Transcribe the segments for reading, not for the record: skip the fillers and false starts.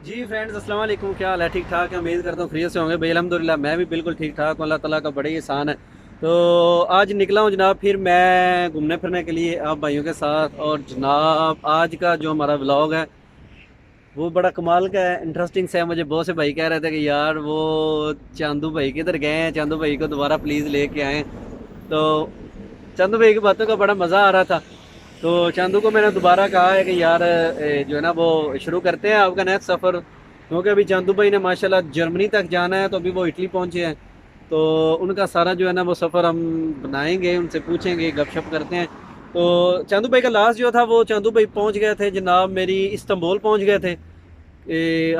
جی friends السلام علیکم، کیا حال ہے؟ ٹھیک ٹھاک ہے، امید کرتا ہوں خیریت سے ہوں گے بھائی۔ الحمدللہ میں بھی بالکل ٹھیک ٹھاک ہوں، اللہ تعالیٰ کا بڑے احسان ہے۔ تو آج نکلا ہوں جناب پھر میں گھومنے پھرنے کے لیے آپ بھائیوں کے ساتھ، اور جناب آج کا جو ہمارا ولاگ ہے وہ بڑا کمال کا ہے، انٹرسٹنگ سے ہے۔ مجھے بہت سے بھائی کہہ رہے تھے کہ یار وہ چاندو بھائی کدھر گئے ہیں، چاندو بھائی کو دوبارہ پلیز لے کے آئیں۔ تو چاندو بھائی کی باتوں کا بڑا مزہ آ رہا تھا، تو چاندو کو میں نے دوبارہ کہا ہے کہ یار جو ہے نا وہ شروع کرتے ہیں آپ کا نیکسٹ سفر، کیونکہ ابھی چاندو بھائی نے ماشاءاللہ جرمنی تک جانا ہے، تو ابھی وہ اٹلی پہنچے ہیں، تو ان کا سارا جو ہے نا وہ سفر ہم بنائیں گے، ان سے پوچھیں گے، گپ شپ کرتے ہیں۔ تو چاندو بھائی کا لاسٹ جو تھا وہ چاندو بھائی پہنچ گئے تھے جناب میری استنبول پہنچ گئے تھے۔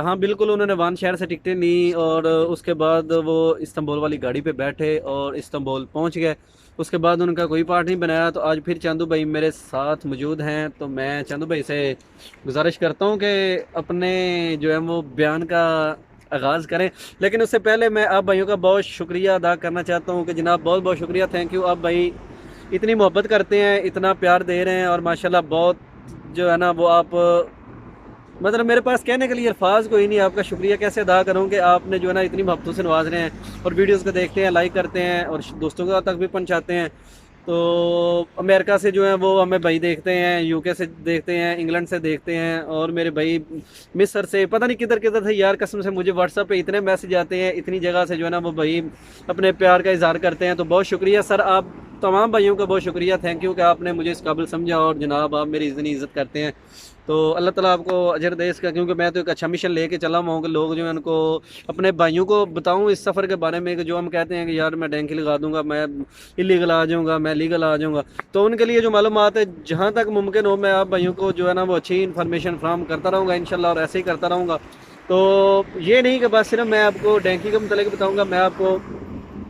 ہاں بالکل، انہوں نے وان شہر سے ٹکٹیں لی اور اس کے بعد وہ استنبول والی گاڑی پہ بیٹھے اور استنبول پہنچ گئے۔ اس کے بعد ان کا کوئی پارٹ نہیں بنایا، تو آج پھر چاندو بھائی میرے ساتھ موجود ہیں، تو میں چاندو بھائی سے گزارش کرتا ہوں کہ اپنے جو ہے وہ بیان کا آغاز کریں۔ لیکن اس سے پہلے میں آپ بھائیوں کا بہت شکریہ ادا کرنا چاہتا ہوں کہ جناب بہت بہت شکریہ، تھینک یو۔ آپ بھائی اتنی محبت کرتے ہیں، اتنا پیار دے رہے ہیں، اور ماشاءاللہ بہت جو ہے نا وہ آپ مطلب میرے پاس کہنے کے لیے الفاظ کوئی نہیں، آپ کا شکریہ کیسے ادا کروں کہ آپ نے جو ہے نا اتنی محبتوں سے نواز رہے ہیں، اور ویڈیوز کو دیکھتے ہیں، لائک کرتے ہیں، اور دوستوں کو تک بھی پہنچاتے ہیں۔ تو امریکہ سے جو ہیں وہ ہمیں بھائی دیکھتے ہیں، یو کے سے دیکھتے ہیں، انگلینڈ سے دیکھتے ہیں، اور میرے بھائی مصر سے، پتہ نہیں کدھر کدھر سے یار، قسم سے مجھے واٹس ایپ پہ اتنے میسج آتے ہیں، اتنی جگہ سے جو ہے نا وہ بھائی اپنے پیار کا اظہار کرتے ہیں۔ تو بہت شکریہ سر، آپ تمام بھائیوں کا بہت شکریہ، تھینک یو کہ آپ نے مجھے اس قابل سمجھا، اور جناب آپ میری اتنی عزت کرتے ہیں۔ تو اللہ تعالیٰ آپ کو اجر دے اس کا، کیونکہ میں تو ایک اچھا مشن لے کے چلا ہوں کہ لوگ جو ہیں ان کو اپنے بھائیوں کو بتاؤں اس سفر کے بارے میں، کہ جو ہم کہتے ہیں کہ یار میں ڈینکی لگا دوں گا، میں الیگل آ جاؤں گا، میں لیگل آ جاؤں گا، تو ان کے لیے جو معلومات ہے جہاں تک ممکن ہو میں آپ بھائیوں کو جو ہے نا وہ اچھی انفارمیشن فراہم کرتا رہوں گا انشاءاللہ، اور ایسے ہی کرتا رہوں گا۔ تو یہ نہیں کہ بس صرف میں آپ کو ڈینکی کے متعلق بتاؤں گا، میں آپ کو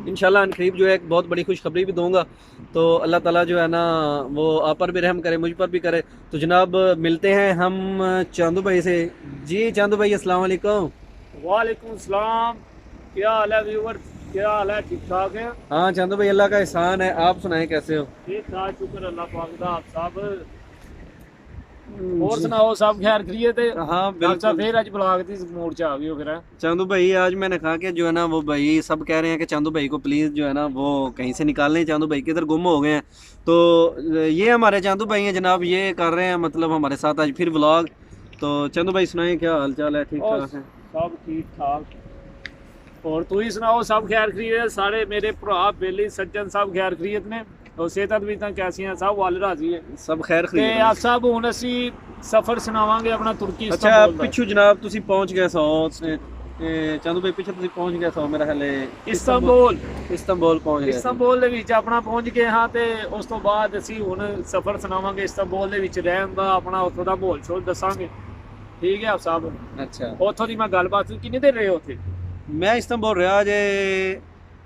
انشاءاللہ ان قریب جو ہے ایک بہت بڑی خوشخبری بھی دوں گا۔ تو اللہ تعالیٰ جو ہے نا وہ آپ پر بھی رحم کرے، مجھ پر بھی کرے۔ تو جناب ملتے ہیں ہم چاندو بھائی سے۔ جی چاندو بھائی السلام علیکم۔ وعلیکم السلام، کیا حال ہے ویور؟ کیا حال ہے؟ ٹھیک ٹھاک ہے؟ ہاں چاندو بھائی اللہ کا احسان ہے، آپ سنائیں کیسے ہو؟ ٹھیک ٹھاک، شکر اللہ پاک دا۔ آپ صاحب اور جی سناؤ، سب خیر خیریت ہے؟ ہاں ڈاکٹر صاحب بالکل۔ پھر اج بلاگ دی موڈ چ آ گئی ہو پھر؟ چاندو بھائی آج میں نے کہا کہ جو ہے نا وہ بھائی سب کہہ رہے ہیں کہ چاندو بھائی کو پلیز جو ہے نا وہ کہیں سے نکال لیں، چاندو بھائی کدھر گم ہو گئے ہیں۔ تو یہ ہمارے چاندو بھائی ہیں جناب، یہ کر رہے ہیں مطلب ہمارے ساتھ آج پھر ولاگ۔ تو چاندو بھائی سنائیں کیا حال چال ہے؟ ٹھیک اور ٹھاک ہے؟ سب ٹھیک ٹھاک، اور تو ہی سناؤ، سب خیر خیریت؟ سارے میرے بھرا بیلی سجن سب خیر خیریت نے؟ اور صحت بھی تاں کیسی ہیں؟ سب وال راضی ہے؟ سب خیر تے خیریت ہے۔ آپ صاحب ہن اسی سفر سناواں گے اپنا ترکی اچھا استنبول دا۔ پچھو جناب تسی پہنچ گئے سو، چاندو بھائی پیچھے تسی پہنچ گئے سو میرا خیال ہے استنبول استنبول پہنچ گئے تھے۔ استنبول دے وچ اپنا پہنچ گئے ہاں، تے اس تو بعد اسی ہن سفر سناواں گے استنبول دے وچ رہن دا، اپنا اتھوں دا ماحول شول دساں گے، ٹھیک ہے آپ صاحب؟ اچھا اتھوں دی میں گل بات، کتنی دیر رہے ہوتے؟ میں استنبول رہا جے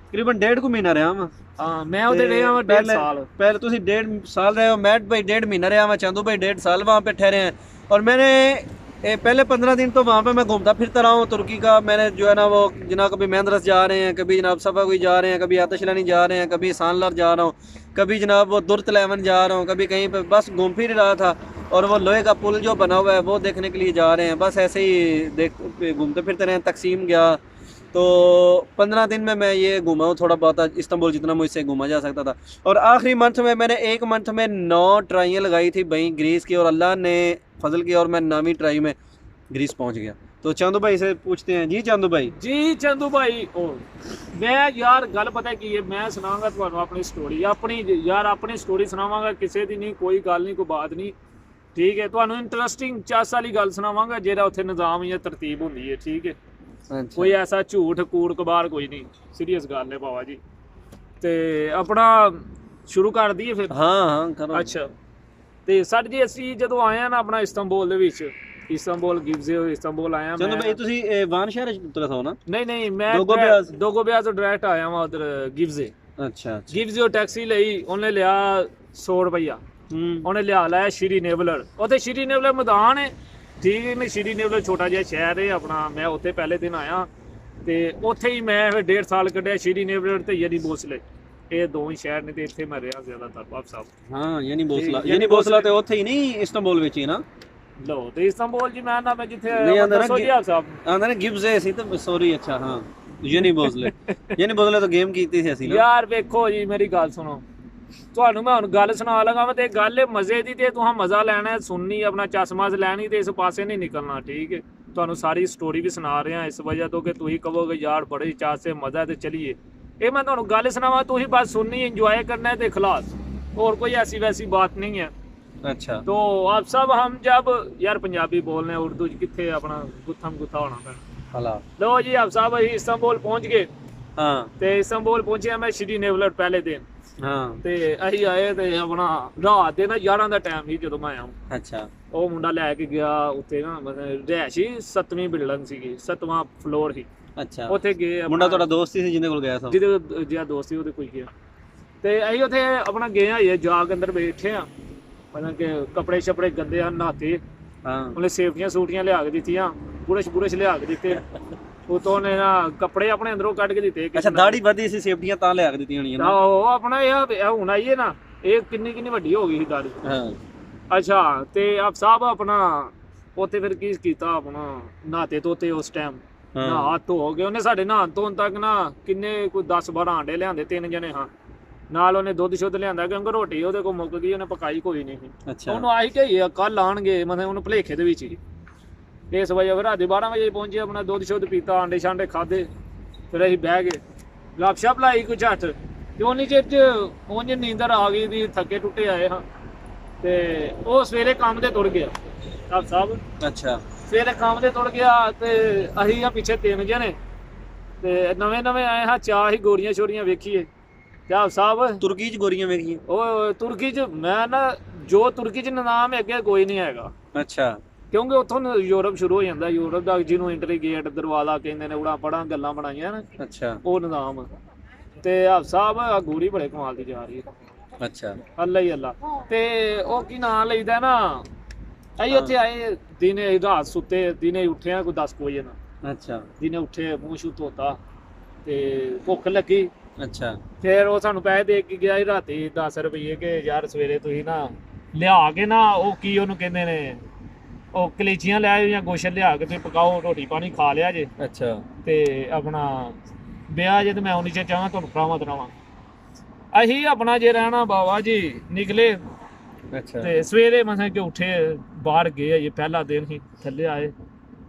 تقریباً 1.5 مہینہ رہا ہاں۔ ہاں میں ادھر رہا ہوں 1.5 سال۔ پہلے تسی 1.5 سال رہے ہو، میں بھائی 1.5 مہینہ رہا ہوں، چاندو بھائی 1.5 سال وہاں پہ ٹھہرے ہیں، اور میں نے پہلے 15 دن تو وہاں پہ میں گھومتا پھرتا رہا ہوں ترکی کا۔ میں نے جو ہے نا وہ جناب کبھی مہندرس جا رہے ہیں، کبھی جناب صفا کوئی جا رہے ہیں، کبھی آتش لانی جا رہے ہیں، کبھی سانلر جا رہا ہوں، کبھی جناب وہ درت لیون جا رہا ہوں، کبھی کہیں پہ بس گھوم پھر رہا تھا۔ اور وہ لوہے کا پل جو بنا ہوا ہے وہ دیکھنے کے لیے جا رہے ہیں، بس ایسے ہی گھومتے پھرتے رہے۔ تقسیم گیا تو 15 دن میں یہ گھوما ہوں تھوڑا بہت استنبول، جتنا مجھ سے گھوما جا سکتا تھا۔ اور آخری منتھ میں نے 1 منتھ میں 9 ٹرائیاں لگائی تھی بھائی گریس کی، اور اللہ نے فضل کیا اور میں 9ویں ٹرائی میں گریس پہنچ گیا۔ تو چاندو بھائی سے پوچھتے ہیں۔ جی چاندو بھائی۔ جی چندو بھائی، میں یار گل پتہ کی ہے، میں سناؤں گا تمہیں اپنی سٹوری، اپنی یار اپنی سٹوری سناواں گا، کسی دی نہیں، کوئی گل نہیں، کوئی بات نہیں، ٹھیک ہے؟ تمہیں انٹرسٹنگ چس والی گل سناواں گا جہاں اتنے نظام یا ترتیب ہوندی ہے، ٹھیک ہے؟ کوئی ایسا جھوٹ کوڑ کبار کوئی نہیں، سیریس گل ہے بابا جی۔ تے اپنا شروع کر دیے پھر؟ ہاں ہاں کرو۔ اچھا تے سر جی اسی جدو آئے ہیں نا اپنا استنبول دے وچ، استنبول گیوزے استنبول آیا چاندو میں۔ بھائی تسی وان شہر اترے تھو نا؟ نہیں میں دوگو بیاز۔ دوگو بیاز ڈائریکٹ آیا ہوں ادھر گیوزے۔ اچھا اچھا۔ گیوزے ٹیکسی لئی، انہیں لیا 100 روپیہ، انہیں لایا شری نیولر، اتنے شری نیولر میدان ہے، ٹھیک ہے؟ شری نیولر چھوٹا جہا شہر ہے اپنا، میں اتنے پہلے دن آیا تے اتنے ہی میں 1.5 سال کڈیا، شری نیولر تے یعنی بوسلے، یہ دو ہی شہر نے، تے اتنے میں رہا زیادہ تر باپ صاحب۔ ہاں یعنی بوسلا تے اوتھے ہی نہیں استنبول وچ ہی نا؟ ਲੋ ਤੇ ਇਸਤਾਂਬੁਲ ਜੀ ਮੈਂ ਨਾ ਮੈਂ ਜਿੱਥੇ ਨਹੀਂ ਆਂਦਾ ਦੱਸੋ ਜੀ ਆਪ ਸਾਹਿਬ ਆਂਦਾ ਨਾ ਗਿਵਸ ਸੀ ਤਾਂ ਸੌਰੀ ਅੱਛਾ ਹਾਂ ਯੂਨੀਬੋਜ਼ਲੇ ਤੋਂ ਗੇਮ ਕੀਤੀ ਸੀ ਅਸੀਂ ਨਾ ਯਾਰ ਵੇਖੋ ਜੀ ਮੇਰੀ ਗੱਲ ਸੁਣੋ ਤੁਹਾਨੂੰ ਮੈਂ ਹੁਣ ਗੱਲ ਸੁਣਾ ਲਗਾ ਤੇ ਗੱਲ ਮਜ਼ੇ ਦੀ ਤੇ ਤੁਹਾਂ ਮਜ਼ਾ ਲੈਣਾ ਸੁਣਨੀ ਆਪਣਾ ਚਸ਼ਮਾ ਲੈਣੀ ਤੇ ਇਸ ਪਾਸੇ ਨਹੀਂ ਨਿਕਲਣਾ ਠੀਕ ਹੈ ਤੁਹਾਨੂੰ ਸਾਰੀ ਸਟੋਰੀ ਵੀ ਸੁਣਾ ਰਿਹਾ ਇਸ ਵਜ੍ਹਾ ਤੋਂ ਕਿ ਤੁਸੀਂ ਕਹੋਗੇ ਯਾਰ ਬੜੇ ਚਾਸੇ ਮਜ਼ਾ ਤੇ ਚਲੀਏ ਇਹ ਮੈਂ ਤੁਹਾਨੂੰ ਗੱਲ ਸੁਣਾਵਾਂ ਤੁਸੀਂ ਬਸ ਸੁਣਨੀ ਇੰਜॉय करना है तो खलास और कोई ऐसी वैसी बात नहीं है अच्छा तो आप सब हम जब यार पंजाबी बोल रहे हैं उर्दू कितने अपना गुत्थम गुत्था होना पैना लो जी आप साहब अभी इस्तांबुल पहुंच गए हाँ ते इस्तांबुल पहुंचे मैं श्री नेवलर पहले दिन हाँ ਤੇ ਅਸੀਂ ਆਏ ਤੇ ਆਪਣਾ ਰਾਤ ਦੇ ਨਾ 11 ਦਾ ਟਾਈਮ ਸੀ ਜਦੋਂ ਮੈਂ ਆਇਆ ਅੱਛਾ ਉਹ ਮੁੰਡਾ ਲੈ ਕੇ ਗਿਆ ਉੱਤੇ ਨਾ ਮਤਲਬ ਰਿਹਾਇਸ਼ੀ 7ਵੀਂ ਬਿਲਡਿੰਗ ਸੀਗੀ 7ਵਾਂ ਫਲੋਰ ਸੀ ਅੱਛਾ ਉੱਥੇ ਗਏ ਮੁੰਡਾ ਤੁਹਾਡਾ ਦੋਸਤ ਸੀ ਜਿਹਦੇ ਕੋਲ ਗਿਆ ਸੀ ਜਿਹਦੇ ਜਿਹੜਾ ਦੋਸਤ ਸੀ ਉਹਦੇ ਕੋਈ ਗਿਆ ਤੇ ਅਸੀਂ ਉੱਥੇ ਆਪਣਾ ਗਏ ਆ ਜਾ ਕੇ ਅੰਦਰ ਬੈਠੇ ਆ ਮਤਲਬ ਕਿ ਕੱਪੜੇ ਛਪੜੇ ਗੰਦੇ ਆ ਨਹਾਤੇ ਹਾਂ ਉਹਨੇ ਸੇਫਟੀਆਂ ਸੂਟੀਆਂ ਲਿਆ ਕੇ ਦਿੱਤੀਆਂ ਬੁਰਸ਼ ਲਿਆ ਕੇ ਦਿੱਤੇ ਉਤੋਂ ਨੇ ਨਾ ਕੱਪੜੇ ਆਪਣੇ ਅੰਦਰੋਂ ਕੱਢ ਕੇ ਦਿੱਤੇ ਅੱਛਾ ਦਾੜੀ ਵਧੀ ਸੀ ਸੇਫਟੀਆਂ ਤਾਂ ਲਿਆ ਕੇ ਦਿੱਤੀਆਂ ਹੋਣੀਆਂ ਨਾ ਉਹ ਆਪਣਾ ਇਹ ਹੁਣ ਆਈਏ ਨਾ ਇਹ ਕਿੰਨੀ ਵੱਡੀ ਹੋ ਗਈ ਸੀ ਦਾੜੀ ਹਾਂ ਅੱਛਾ ਤੇ ਆਪ ਸਾਹਿਬ ਆਪਣਾ ਉੱਥੇ ਫਿਰ ਕੀ ਕੀਤਾ ਆਪਣਾ ਨਹਾਤੇ ਧੋਤੇ ਉਸ ਟਾਈਮ ਨਹਾ ਧੋ ਗਏ ਉਹਨੇ ਸਾਡੇ ਨਹਾਉਣ ਧੋਣ ਤੱਕ ਨਾ ਕਿੰਨੇ ਕੋਈ 10-12 ਆਂਡੇ ਲਿਆਂਦੇ 3 ਜਣੇ ਹਾਂ ਨਾਲ ਉਹਨੇ ਦੁੱਧ ਸ਼ੁੱਧ ਲਿਆਂਦਾ ਕਿਉਂਕਿ ਰੋਟੀ ਉਹਦੇ ਕੋਲ ਮੁੱਕ ਗਈ ਉਹਨੇ ਪਕਾਈ ਕੋਈ ਨਹੀਂ ਸੀ ਅੱਛਾ ਉਹਨੂੰ ਆਹੀ ਕਿ ਕੱਲ ਆਣਗੇ ਮਤਲਬ ਉਹਨੂੰ ਭਲੇਖੇ ਦੇ ਵਿੱਚ ਹੀ ਇਸ ਵਜ੍ਹਾ ਫਿਰ ਰਾਤੀ 12 ਵਜੇ ਪਹੁੰਚੇ ਆਪਣਾ ਦੁੱਧ ਸ਼ੁੱਧ ਪੀਤਾ ਆਂਡੇ ਛਾਂਡੇ ਖਾਦੇ ਫਿਰ ਅਸੀਂ ਬਹਿ ਗਏ ਗੱਪਸ਼ਪ ਲਾਈ ਕੁਝ ਝੱਟ ਤੇ ਉਹਨੀ ਚਿਰ ਚ ਉਂਝ ਨੀਂਦਰ ਆ ਗਈ ਦੀ ਥੱਕੇ ਟੁੱਟੇ ਆਏ ਹਾਂ ਤੇ ਉਹ ਸਵੇਰੇ ਕੰਮ ਤੇ ਤੁਰ ਗਿਆ ਆਪ ਸਾਹਿਬ ਅੱਛਾ ਸਵੇਰੇ ਕੰਮ ਤੇ ਤੁਰ ਗਿਆ ਤੇ ਅਸੀਂ ਆ ਪਿੱਛੇ 3 ਜਣੇ ਤੇ ਨਵੇਂ ਆਏ ਹਾਂ ਚਾਹ ਹੀ ਗੋਰੀਆਂ ਛੋਰੀਆਂ ਵੇਖੀਏ ਤੇ ਆਪ ਸਾਹਿਬ ਤੁਰਕੀ ਚ ਗੋਰੀਆਂ ਵੇਖੀਆਂ ਉਹ ਤੁਰਕੀ ਚ ਮੈਂ ਨਾ ਜੋ ਤੁਰਕੀ ਚ ਨਿਜ਼ਾਮ ਅੱਗੇ ਕੋਈ ਨਹੀਂ ਹੈਗਾ ਅੱਛਾ ਕਿਉਂਕਿ ਉੱਥੋਂ ਯੂਰਪ ਸ਼ੁਰੂ ਹੋ ਜਾਂਦਾ ਯੂਰਪ ਦਾ ਜਿਹਨੂੰ ਇੰਟਰੀ ਗੇਟ ਦਰਵਾਜ਼ਾ ਕਹਿੰਦੇ ਨੇ ਉੜਾ ਪੜਾਂ ਗੱਲਾਂ ਬਣਾਈਆਂ ਨਾ ਅੱਛਾ ਉਹ ਨਿਜ਼ਾਮ ਤੇ ਆਪ ਸਾਹਿਬ ਆ ਗੋਰੀ ਬੜੇ ਕਮਾਲ ਦੀ ਜਾ ਰਹੀ ਹੈ ਅੱਛਾ ਅੱਲਾ ਹੀ ਅੱਲਾ ਤੇ ਉਹ ਕੀ ਨਾਂ ਲਈਦਾ ਨਾ ਅਸੀਂ ਉੱਥੇ ਆਏ ਦਿਨੇ ਰਾਤ ਸੁੱਤੇ ਦਿਨੇ ਉੱਠਿਆ ਕੋਈ 10 ਵਜੇ ਨਾ ਅੱਛਾ ਦਿਨੇ ਉੱਠੇ ਮੂੰਹ ਸ਼ੂ ਧੋਤਾ ਤੇ ਭੁੱਖ ਲੱਗੀ ਅੱਛਾ ਫਿਰ ਉਹ ਸਾਨੂੰ ਪੈਸੇ ਦੇ ਕੇ ਗਿਆ ਸੀ ਰਾਤੀ 10 ਰੁਪਏ ਕਿ ਯਾਰ ਸਵੇਰੇ ਤੁਸੀਂ ਨਾ ਲਿਆ ਕੇ ਨਾ ਉਹ ਕੀ ਉਹਨੂੰ ਕਹਿੰਦੇ ਨੇ ਉਹ ਕਲੇਚੀਆਂ ਲੈ ਆਇਓ ਜਾਂ ਗੋਸ਼ਤ ਲਿਆ ਕੇ ਤੁਸੀਂ ਪਕਾਓ ਰੋਟੀ ਪਾਣੀ ਖਾ ਲਿਆ ਜੇ ਅੱਛਾ ਤੇ ਆਪਣਾ ਵਿਆਹ ਜੇ ਤੇ ਮੈਂ ਉਹਨੀ ਚ ਚਾਹਾਂ ਤੁਹਾਨੂੰ ਫਰਾਵਾਂ ਤਰਾਵਾਂ ਅਸੀਂ ਆਪਣਾ ਜੇ ਰਹਿਣਾ ਬਾਬਾ ਜੀ ਨਿਕਲੇ ਅੱਛਾ ਤੇ ਸਵੇਰੇ ਮਸਾਂ ਕਿ ਉੱਠੇ ਬਾਹਰ ਗਏ ਇਹ ਪਹਿਲਾ ਦਿਨ ਹੀ ਥੱਲੇ ਆਏ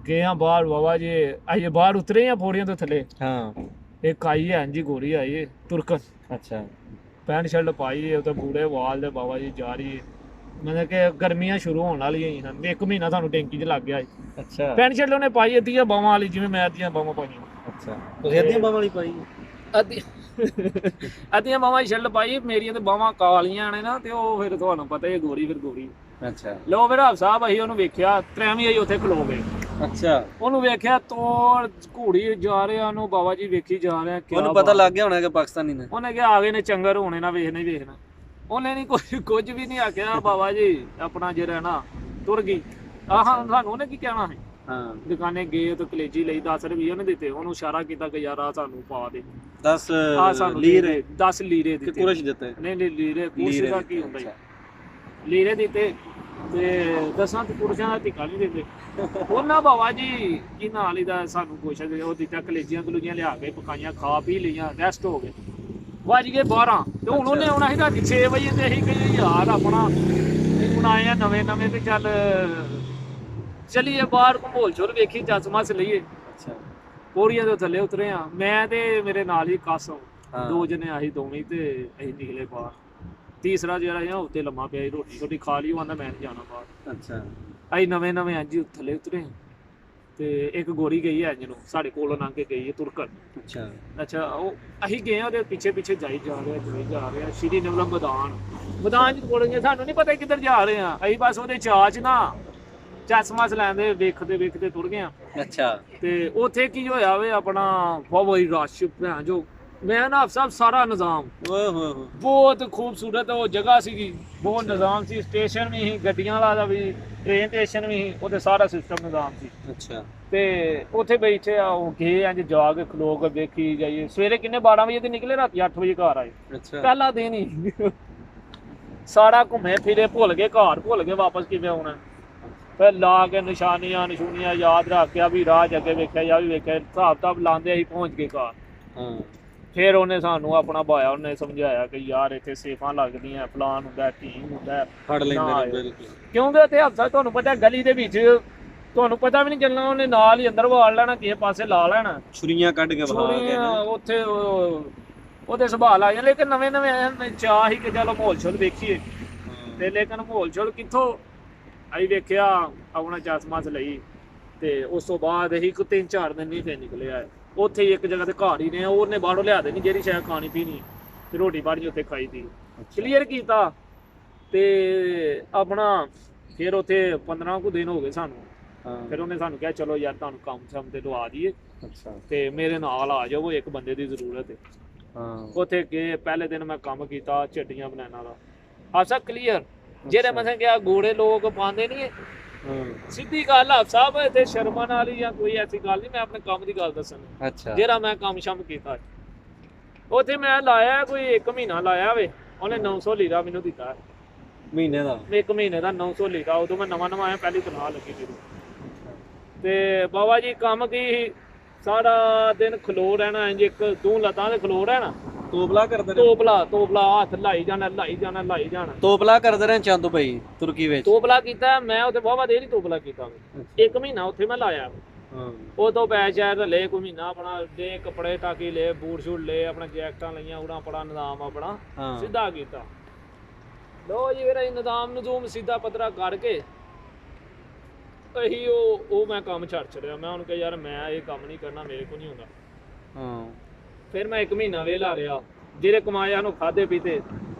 ਗਏ ਆ ਬਾਹਰ ਬਾਬਾ ਜੀ ਅਸੀਂ ਬਾਹਰ ਉਤਰੇ ਆ ਪੌੜੀਆਂ ਤੋਂ ਥੱਲੇ ਹਾਂ ਇੱਕ ਆਈ ਹੈ ਜੀ ਗੋਰੀ ਆਈ ਹੈ ਤੁਰਕਨ ਅੱਛਾ ਪੈਂਟ ਸ਼ਰਟ ਪਾਈ ਹੈ ਉਹ ਤਾਂ ਬੂੜੇ ਵਾਲ ਦੇ ਬਾਬਾ ਜੀ ਜਾ ਰਹੀ ਹੈ ਮਤਲਬ ਕਿ ਗਰਮੀਆਂ ਸ਼ੁਰੂ ਹੋਣ ਵਾਲੀਆਂ ਹੀ ਹਨ 1 ਮਹੀਨਾ ਸਾਨੂੰ ਟੈਂਕੀ 'ਚ ਲੱਗ ਗਿਆ ਅੱਛਾ ਪੈਂਟ ਸ਼ਰਟ ਉਹਨੇ ਪਾਈ ਅੱਧੀਆਂ ਬਾਹਾਂ ਵਾਲੀ ਜਿਵੇਂ ਮੈਂ ਅੱਧੀਆਂ ਬਾਹਾਂ ਪਾਈਆਂ ਅੱਛਾ ਤੁਸੀਂ ਅੱਧੀਆਂ ਬਾਹਾਂ ਵਾਲੀ ਪਾਈ ਅੱਧੀਆਂ ਬਾਹਾਂ ਦੀ ਸ਼ਰਟ ਪਾਈ ਮੇਰੀਆਂ ਤੇ ਬਾਹਾਂ ਕਾਲੀਆਂ ਨੇ ਨਾ ਤੇ ਉਹ ਫਿਰ ਤੁਹਾਨੂੰ ਪਤਾ ਹੀ ਗੋਰੀ ਫਿਰ ਗੋਰੀ ਅੱਛਾ ਲੋ ਫਿਰ ਆਪ ਸਾਹਿਬ ਅਸੀਂ ਉਹਨੂੰ ਵੇਖਿਆ ਤਰੈਵੀਂ ਅਸੀਂ ਉੱਥੇ ਖਲੋ ਗਏ ਅੱਛਾ ਉਹਨੂੰ ਵੇਖਿਆ ਤੋੜ ਘੋੜੀ ਜਾ ਰਿਹਾ ਉਹਨੂੰ ਬਾਬਾ ਜੀ ਵੇਖੀ ਜਾ ਰਿਹਾ ਉਹਨੂੰ ਪਤਾ ਲੱਗ ਗਿਆ ਹੋਣਾ ਕਿ ਪਾਕਿਸਤਾਨੀ ਨੇ ਉਹਨੇ ਕਿਹਾ ਆ ਗਏ ਨੇ ਚੰਗਰ ਹੋਣੇ ਨਾ ਵੇਖਣਾ ਹੀ ਵੇਖਣਾ ਉਹਨੇ ਨਹੀਂ ਕੁਝ ਵੀ ਨਹੀਂ ਆਖਿਆ ਬਾਬਾ ਜੀ ਆਪਣਾ ਜਿਹੜਾ ਨਾ ਤੁਰ ਗਈ ਆਹ ਸਾਨੂੰ ਉਹਨੇ ਕੀ ਕਹਿਣਾ ਹੈ ਹਾਂ ਦੁਕਾਨੇ ਗਏ ਤੇ ਕਲੇਜੀ ਲਈ 10 ਰੁਪਏ ਉਹਨੇ ਦਿੱਤੇ ਉਹਨੂੰ ਇਸ਼ਾਰਾ ਕੀਤਾ ਕਿ ਯਾਰ ਆ ਸਾਨੂੰ ਪਾ ਦੇ 10 ਆ ਸਾਨੂੰ ਲੀਰੇ 10 ਲੀਰੇ ਕਿ ਦਿੱਤੇ ਕੁਰਸ਼ ਦਿੱਤੇ ਨਹੀਂ ਲੀਰੇ ਕੁਰਸ਼ ਦਾ ਕੀ ਹੁੰਦਾ ਜੀ ਲੀਰੇ ਦਿੱਤੇ ਤੇ 10 ਤੇ ਕੁਰਸ਼ਾਂ ਦਾ ਟਿਕਾ ਨਹੀਂ ਦਿੰਦੇ ਉਹਨਾਂ ਬਾਬਾ ਜੀ ਕੀ ਨਾਲ ਹੀ ਦਾ ਸਾਨੂੰ ਕੁਛ ਉਹ ਦਿੱਤਾ ਕਲੇਜੀਆਂ ਕਲੂਜੀਆਂ ਲਿਆ ਕੇ ਪਕਾਈਆਂ ਖਾ ਪੀ ਲਈਆਂ ਰੈਸਟ ਹੋ ਗਏ ਵੱਜ ਗਏ 12 ਤੇ ਹੁਣ ਉਹਨੇ ਆਉਣਾ ਸੀ ਰਾਤੀ 6 ਵਜੇ ਤੇ ਅਸੀਂ ਕਹੀਏ ਯਾਰ ਆਪਣਾ ਹੁਣ ਆਏ ਆ ਨਵੇਂ ਤੇ ਚੱਲ ਚਲੀਏ ਬਾਹਰ ਘੁੰਮੋਲ ਚੋਲ ਵੇਖੀ ਚਸਮਾਸ ਲਈਏ ਅੱਛਾ ਪੌੜੀਆਂ ਦੇ ਥੱਲੇ ਉਤਰੇ ਆ ਮੈਂ ਤੇ ਮੇਰੇ ਨਾਲ ਹੀ ਕਾਸੋ ਹਾਂ। 2 ਜਣੇ ਆਹੀ ਦੋਵੇਂ ਤੇ ਅਸੀਂ ਨਿਕਲੇ ਬਾਹਰ ਤੀਸਰਾ ਜਿਹੜਾ ਹੈ ਉੱਤੇ ਲੰਮਾ ਪਿਆ ਰੋਟੀ ਖਾ ਲਈ ਉਹ ਆਂਦਾ ਮੈਂ ਨਹੀਂ ਜਾਣਾ ਬਾਹਰ ਅੱਛਾ ਅਸੀਂ ਨਵੇਂ ਅੱਜ ਥੱਲੇ ਉਤਰੇ ਤੇ ਇੱਕ ਗੋਰੀ ਗਈ ਹੈ ਇੰਜ ਨੂੰ ਸਾਡੇ ਕੋਲੋਂ ਲੰਘ ਕੇ ਗਈ ਹੈ ਤੁਰਕਨ ਅੱਛਾ ਉਹ ਅਸੀਂ ਗਏ ਉਹਦੇ ਪਿੱਛੇ ਜਾਈ ਜਾ ਰਿਹਾ ਸ਼੍ਰੀ ਨਿਵਲਮ ਮੈਦਾਨ ਚ ਕੋਲ ਸਾਨੂੰ ਨਹੀਂ ਪਤਾ ਕਿੱਧਰ ਜਾ ਰਹੇ ਆ ਅਸੀਂ ਬਸ ਉਹਦੇ ਚਾਅ ਚ ਨਾ ਚਸਮਾਸ ਲੈਂਦੇ ਵੇਖਦੇ ਤੁਰ ਗਏ ਆ ਅੱਛਾ ਤੇ ਉੱਥੇ ਕੀ ਹੋਇਆ ਵੇ ਆਪਣਾ ਬਹੁਤ ਰਸ਼ ਭੈਣ ਜੋ ਮੈਂ ਨਾ ਸਭ ਸਾਰਾ ਨਿਜ਼ਾਮ ਓਏ ਹੋਏ ਹੋਏ ਬਹੁਤ ਖੂਬਸੂਰਤ ਉਹ ਜਗ੍ਹਾ ਸੀਗੀ ਬਹੁਤ ਨਿਜ਼ਾਮ ਸੀ ਸਟੇਸ਼ਨ ਵੀ ਸੀ ਗੱਡੀਆਂ ਵਾਲਾ ਦਾ ਵੀ ਟ੍ਰੇਨ ਸਟੇਸ਼ਨ ਵੀ ਸੀ ਉਹਦੇ ਸਾਰਾ ਸਿਸਟਮ ਨਿਜ਼ਾਮ ਸੀ ਅੱਛਾ ਤੇ ਉੱਥੇ ਬੈਠੇ ਆ ਉਹ ਗਏ ਇੰਜ ਜਾ ਕੇ ਖਲੋ ਕੇ ਵੇਖੀ ਜਾਈਏ ਸਵੇਰੇ ਕਿੰਨੇ 12 ਵਜੇ ਤੇ ਨਿਕਲੇ ਰਾਤੀ 8 ਵਜੇ ਘਰ ਆਏ ਅੱਛਾ ਪਹਿਲਾ ਦਿਨ ਹੀ ਸਾਰਾ ਘੁੰਮੇ ਫਿਰੇ ਭੁੱਲ ਗਏ ਘਰ ਭੁੱਲ ਗਏ ਵਾਪਸ ਕਿਵੇਂ ਆਉਣਾ ਫਿਰ ਲਾ ਕੇ ਨਿਸ਼ਾਨੀਆਂ ਨਸ਼ੂਨੀਆਂ ਯਾਦ ਰੱਖ ਕੇ ਵੀ ਰਾਹ 'ਚ ਅੱਗੇ ਵੇਖਿਆ ਜਾਂ ਵੀ ਵੇਖਿਆ, ਹਿਸਾਬ ਕਿਤਾਬ ਲਾਉਂਦੇ ਅਸੀਂ ਪਹੁੰਚ ਗਏ ਘਰ। ਹਾਂ ਫਿਰ ਉਹਨੇ ਸਾਨੂੰ ਆਪਣਾ ਬਾਇਆ, ਉਹਨੇ ਸਮਝਾਇਆ ਕਿ ਯਾਰ ਇੱਥੇ ਸੇਫਾਂ ਲੱਗਦੀਆਂ, ਫਲਾਨ ਹੁੰਦਾ, ਢੀਂਗ ਹੁੰਦਾ, ਫੜ ਨਾ ਲੈਂਦੇ ਆਇਓ। ਨੇ ਬਿਲਕੁਲ। ਕਿਉਂਕਿ ਉੱਥੇ ਹਫਤਾ ਤੁਹਾਨੂੰ ਪਤਾ ਗਲੀ ਦੇ ਵਿੱਚ ਤੁਹਾਨੂੰ ਪਤਾ ਵੀ ਨਹੀਂ ਚੱਲਣਾ, ਉਹਨੇ ਨਾਲ ਹੀ ਅੰਦਰ ਵਾੜ ਲੈਣਾ, ਕਿਸੇ ਪਾਸੇ ਲਾ ਲੈਣਾ, ਛੁਰੀਆਂ ਕੱਢ ਕੇ ਵਹਾ ਕੇ ਛੁਰੀਆਂ ਨਾ। ਉੱਥੇ ਉਹਦੇ ਸੁਭਾਅ ਲੱਗ ਜਾਂਦੇ। ਲੇਕਿਨ ਨਵੇਂ ਨਵੇਂ ਚਾਹ ਹੀ ਕਿ ਚਲੋ ਮਾਹੌਲ ਛੋਲ ਵੇਖੀਏ, ਤੇ ਲੇਕਿਨ ਮਾਹੌਲ ਛੋਲ ਕਿੱਥੋਂ ਅਸੀਂ ਵੇਖਿਆ ਆਪਣਾ ਚਸਮਾਸ ਲਈ, ਤੇ ਉਸ ਤੋਂ ਬਾਅਦ ਅਸੀਂ 3-4 ਦਿਨ ਨਹੀਂ ਫਿਰ ਨਿਕਲਿਆ। ਉੱਥੇ ਹੀ ਇੱਕ ਜਗ੍ਹਾ ਤੇ ਘਰ ਹੀ ਨੇ, ਉਹਨੇ ਬਾਹਰੋਂ ਲਿਆ ਦੇਣੀ ਜਿਹੜੀ ਸ਼ਾਇਦ ਖਾਣੀ ਪੀਣੀ, ਤੇ ਰੋਟੀ ਪਾਣੀ ਉੱਥੇ ਖਾਈ ਦੀ, ਕਲੀਅਰ ਕੀਤਾ। ਤੇ ਆਪਣਾ ਫਿਰ ਉੱਥੇ 15 ਕੁ ਦਿਨ ਹੋ ਗਏ ਸਾਨੂੰ। ਫਿਰ ਉਹਨੇ ਸਾਨੂੰ ਕਿਹਾ ਚਲੋ ਯਾਰ ਤੁਹਾਨੂੰ ਕੰਮ ਸ਼ਮ ਤੇ ਲਵਾ ਦਈਏ, ਤੇ ਮੇਰੇ ਨਾਲ ਆ ਜਾਓ, ਇੱਕ ਬੰਦੇ ਦੀ ਜ਼ਰੂਰਤ ਹੈ। ਉੱਥੇ ਗਏ, ਪਹਿਲੇ ਦਿਨ ਮੈਂ ਕੰਮ ਕੀਤਾ ਝੱਡੀਆਂ ਬਨਾਨਾ ਦਾ, ਹਾਸਾ ਕਲੀਅਰ। ਜਿਹੜੇ ਮੈਂ ਕਿਹਾ ਗੋੜੇ ਲੋਕ ਪਾਉਂਦੇ ਨਹੀਂ, ਸਿੱਧੀ ਗੱਲ ਆ ਸਾਹਿਬ, ਇੱਥੇ ਸ਼ਰਮਨ ਵਾਲੀ ਜਾਂ ਕੋਈ ਐਸੀ ਗੱਲ ਨਹੀਂ, ਮੈਂ ਆਪਣੇ ਕੰਮ ਦੀ ਗੱਲ ਦੱਸਣੀ। ਜਿਹੜਾ ਮੈਂ ਕੰਮ ਸ਼ਮ ਕੀਤਾ ਉੱਥੇ ਮੈਂ ਲਾਇਆ ਕੋਈ 1 ਮਹੀਨਾ ਲਾਇਆ ਵੇ, ਉਹਨੇ 900 ਲੀਰਾ ਮੈਨੂੰ ਦਿੱਤਾ ਮਹੀਨੇ ਦਾ, 1 ਮਹੀਨੇ ਦਾ 900 ਲੀਰਾ। ਉਦੋਂ ਮੈਂ ਨਵਾਂ ਆਇਆ, ਪਹਿਲੀ ਤਨਖਾਹ ਲੱਗੀ ਮੇਰੀ। ਤੇ ਬਾਬਾ ਜੀ ਕੰਮ ਕੀ, ਸਾਰਾ ਦਿਨ ਖਲੋ ਰਹਿਣਾ, ਇੰਜ ਇੱਕ ਤੂੰ ਲੱਤਾਂ ਤੇ ਖਲੋ ਰਹਿਣਾ, ਤੋਪਲਾ ਕਰਦੇ ਨੇ, ਤੋਪਲਾ ਹੱਥ ਲਾਈ ਜਾਣਾ ਲਾਈ ਜਾਣਾ। ਤੋਪਲਾ ਕਰਦੇ ਰਹੇ ਚੰਦੂ ਭਾਈ ਤੁਰਕੀ ਵਿੱਚ? ਤੋਪਲਾ ਕੀਤਾ ਮੈਂ ਉੱਥੇ ਬਾਬਾ ਦੇ ਨਹੀਂ ਤੋਪਲਾ ਕੀਤਾ, 1 ਮਹੀਨਾ ਉੱਥੇ ਮੈਂ ਲਾਇਆ। ਉਹ ਤੋਂ ਪੈਸੇ ਸ਼ਾਇਦ ਲੈ, ਕੋਈ ਮਹੀਨਾ ਆਪਣਾ ਦੇ ਕੱਪੜੇ ਟਾਕੀ ਲੈ, ਬੂਟ ਸ਼ੂਟ ਲੈ, ਆਪਣਾ ਜੈਕਟਾਂ ਲਈਆਂ, ਉੜਾ ਪੜਾ ਨਿਜ਼ਾਮ ਆਪਣਾ ਸਿੱਧਾ ਕੀਤਾ। ਲੋ ਜੀ ਮੇਰਾ ਨਿਜ਼ਾਮ ਨਜ਼ੂਮ ਸਿੱਧਾ ਪੱਧਰਾ ਕਰਕੇ ਇਹੀ ਉਹ ਮੈਂ ਕੰਮ ਛੱਡ ਛੜਿਆ। ਮੈਂ ਉਹਨੂੰ ਕਿਹਾ ਯਾਰ ਮੈਂ ਇਹ ਕੰਮ ਨਹੀਂ ਕਰਨਾ, ਮੇਰੇ ਕੋਲ ਨਹੀਂ ਹੁੰਦਾ। ਫਿਰ ਮੈਂ 1 ਮਹੀਨਾ ਵੇਲਾ ਰਿਹਾ, ਜਿਹੜੇ ਕਮਾਇਆ ਨੂੰ ਖਾਦੇ ਪੀਤੇ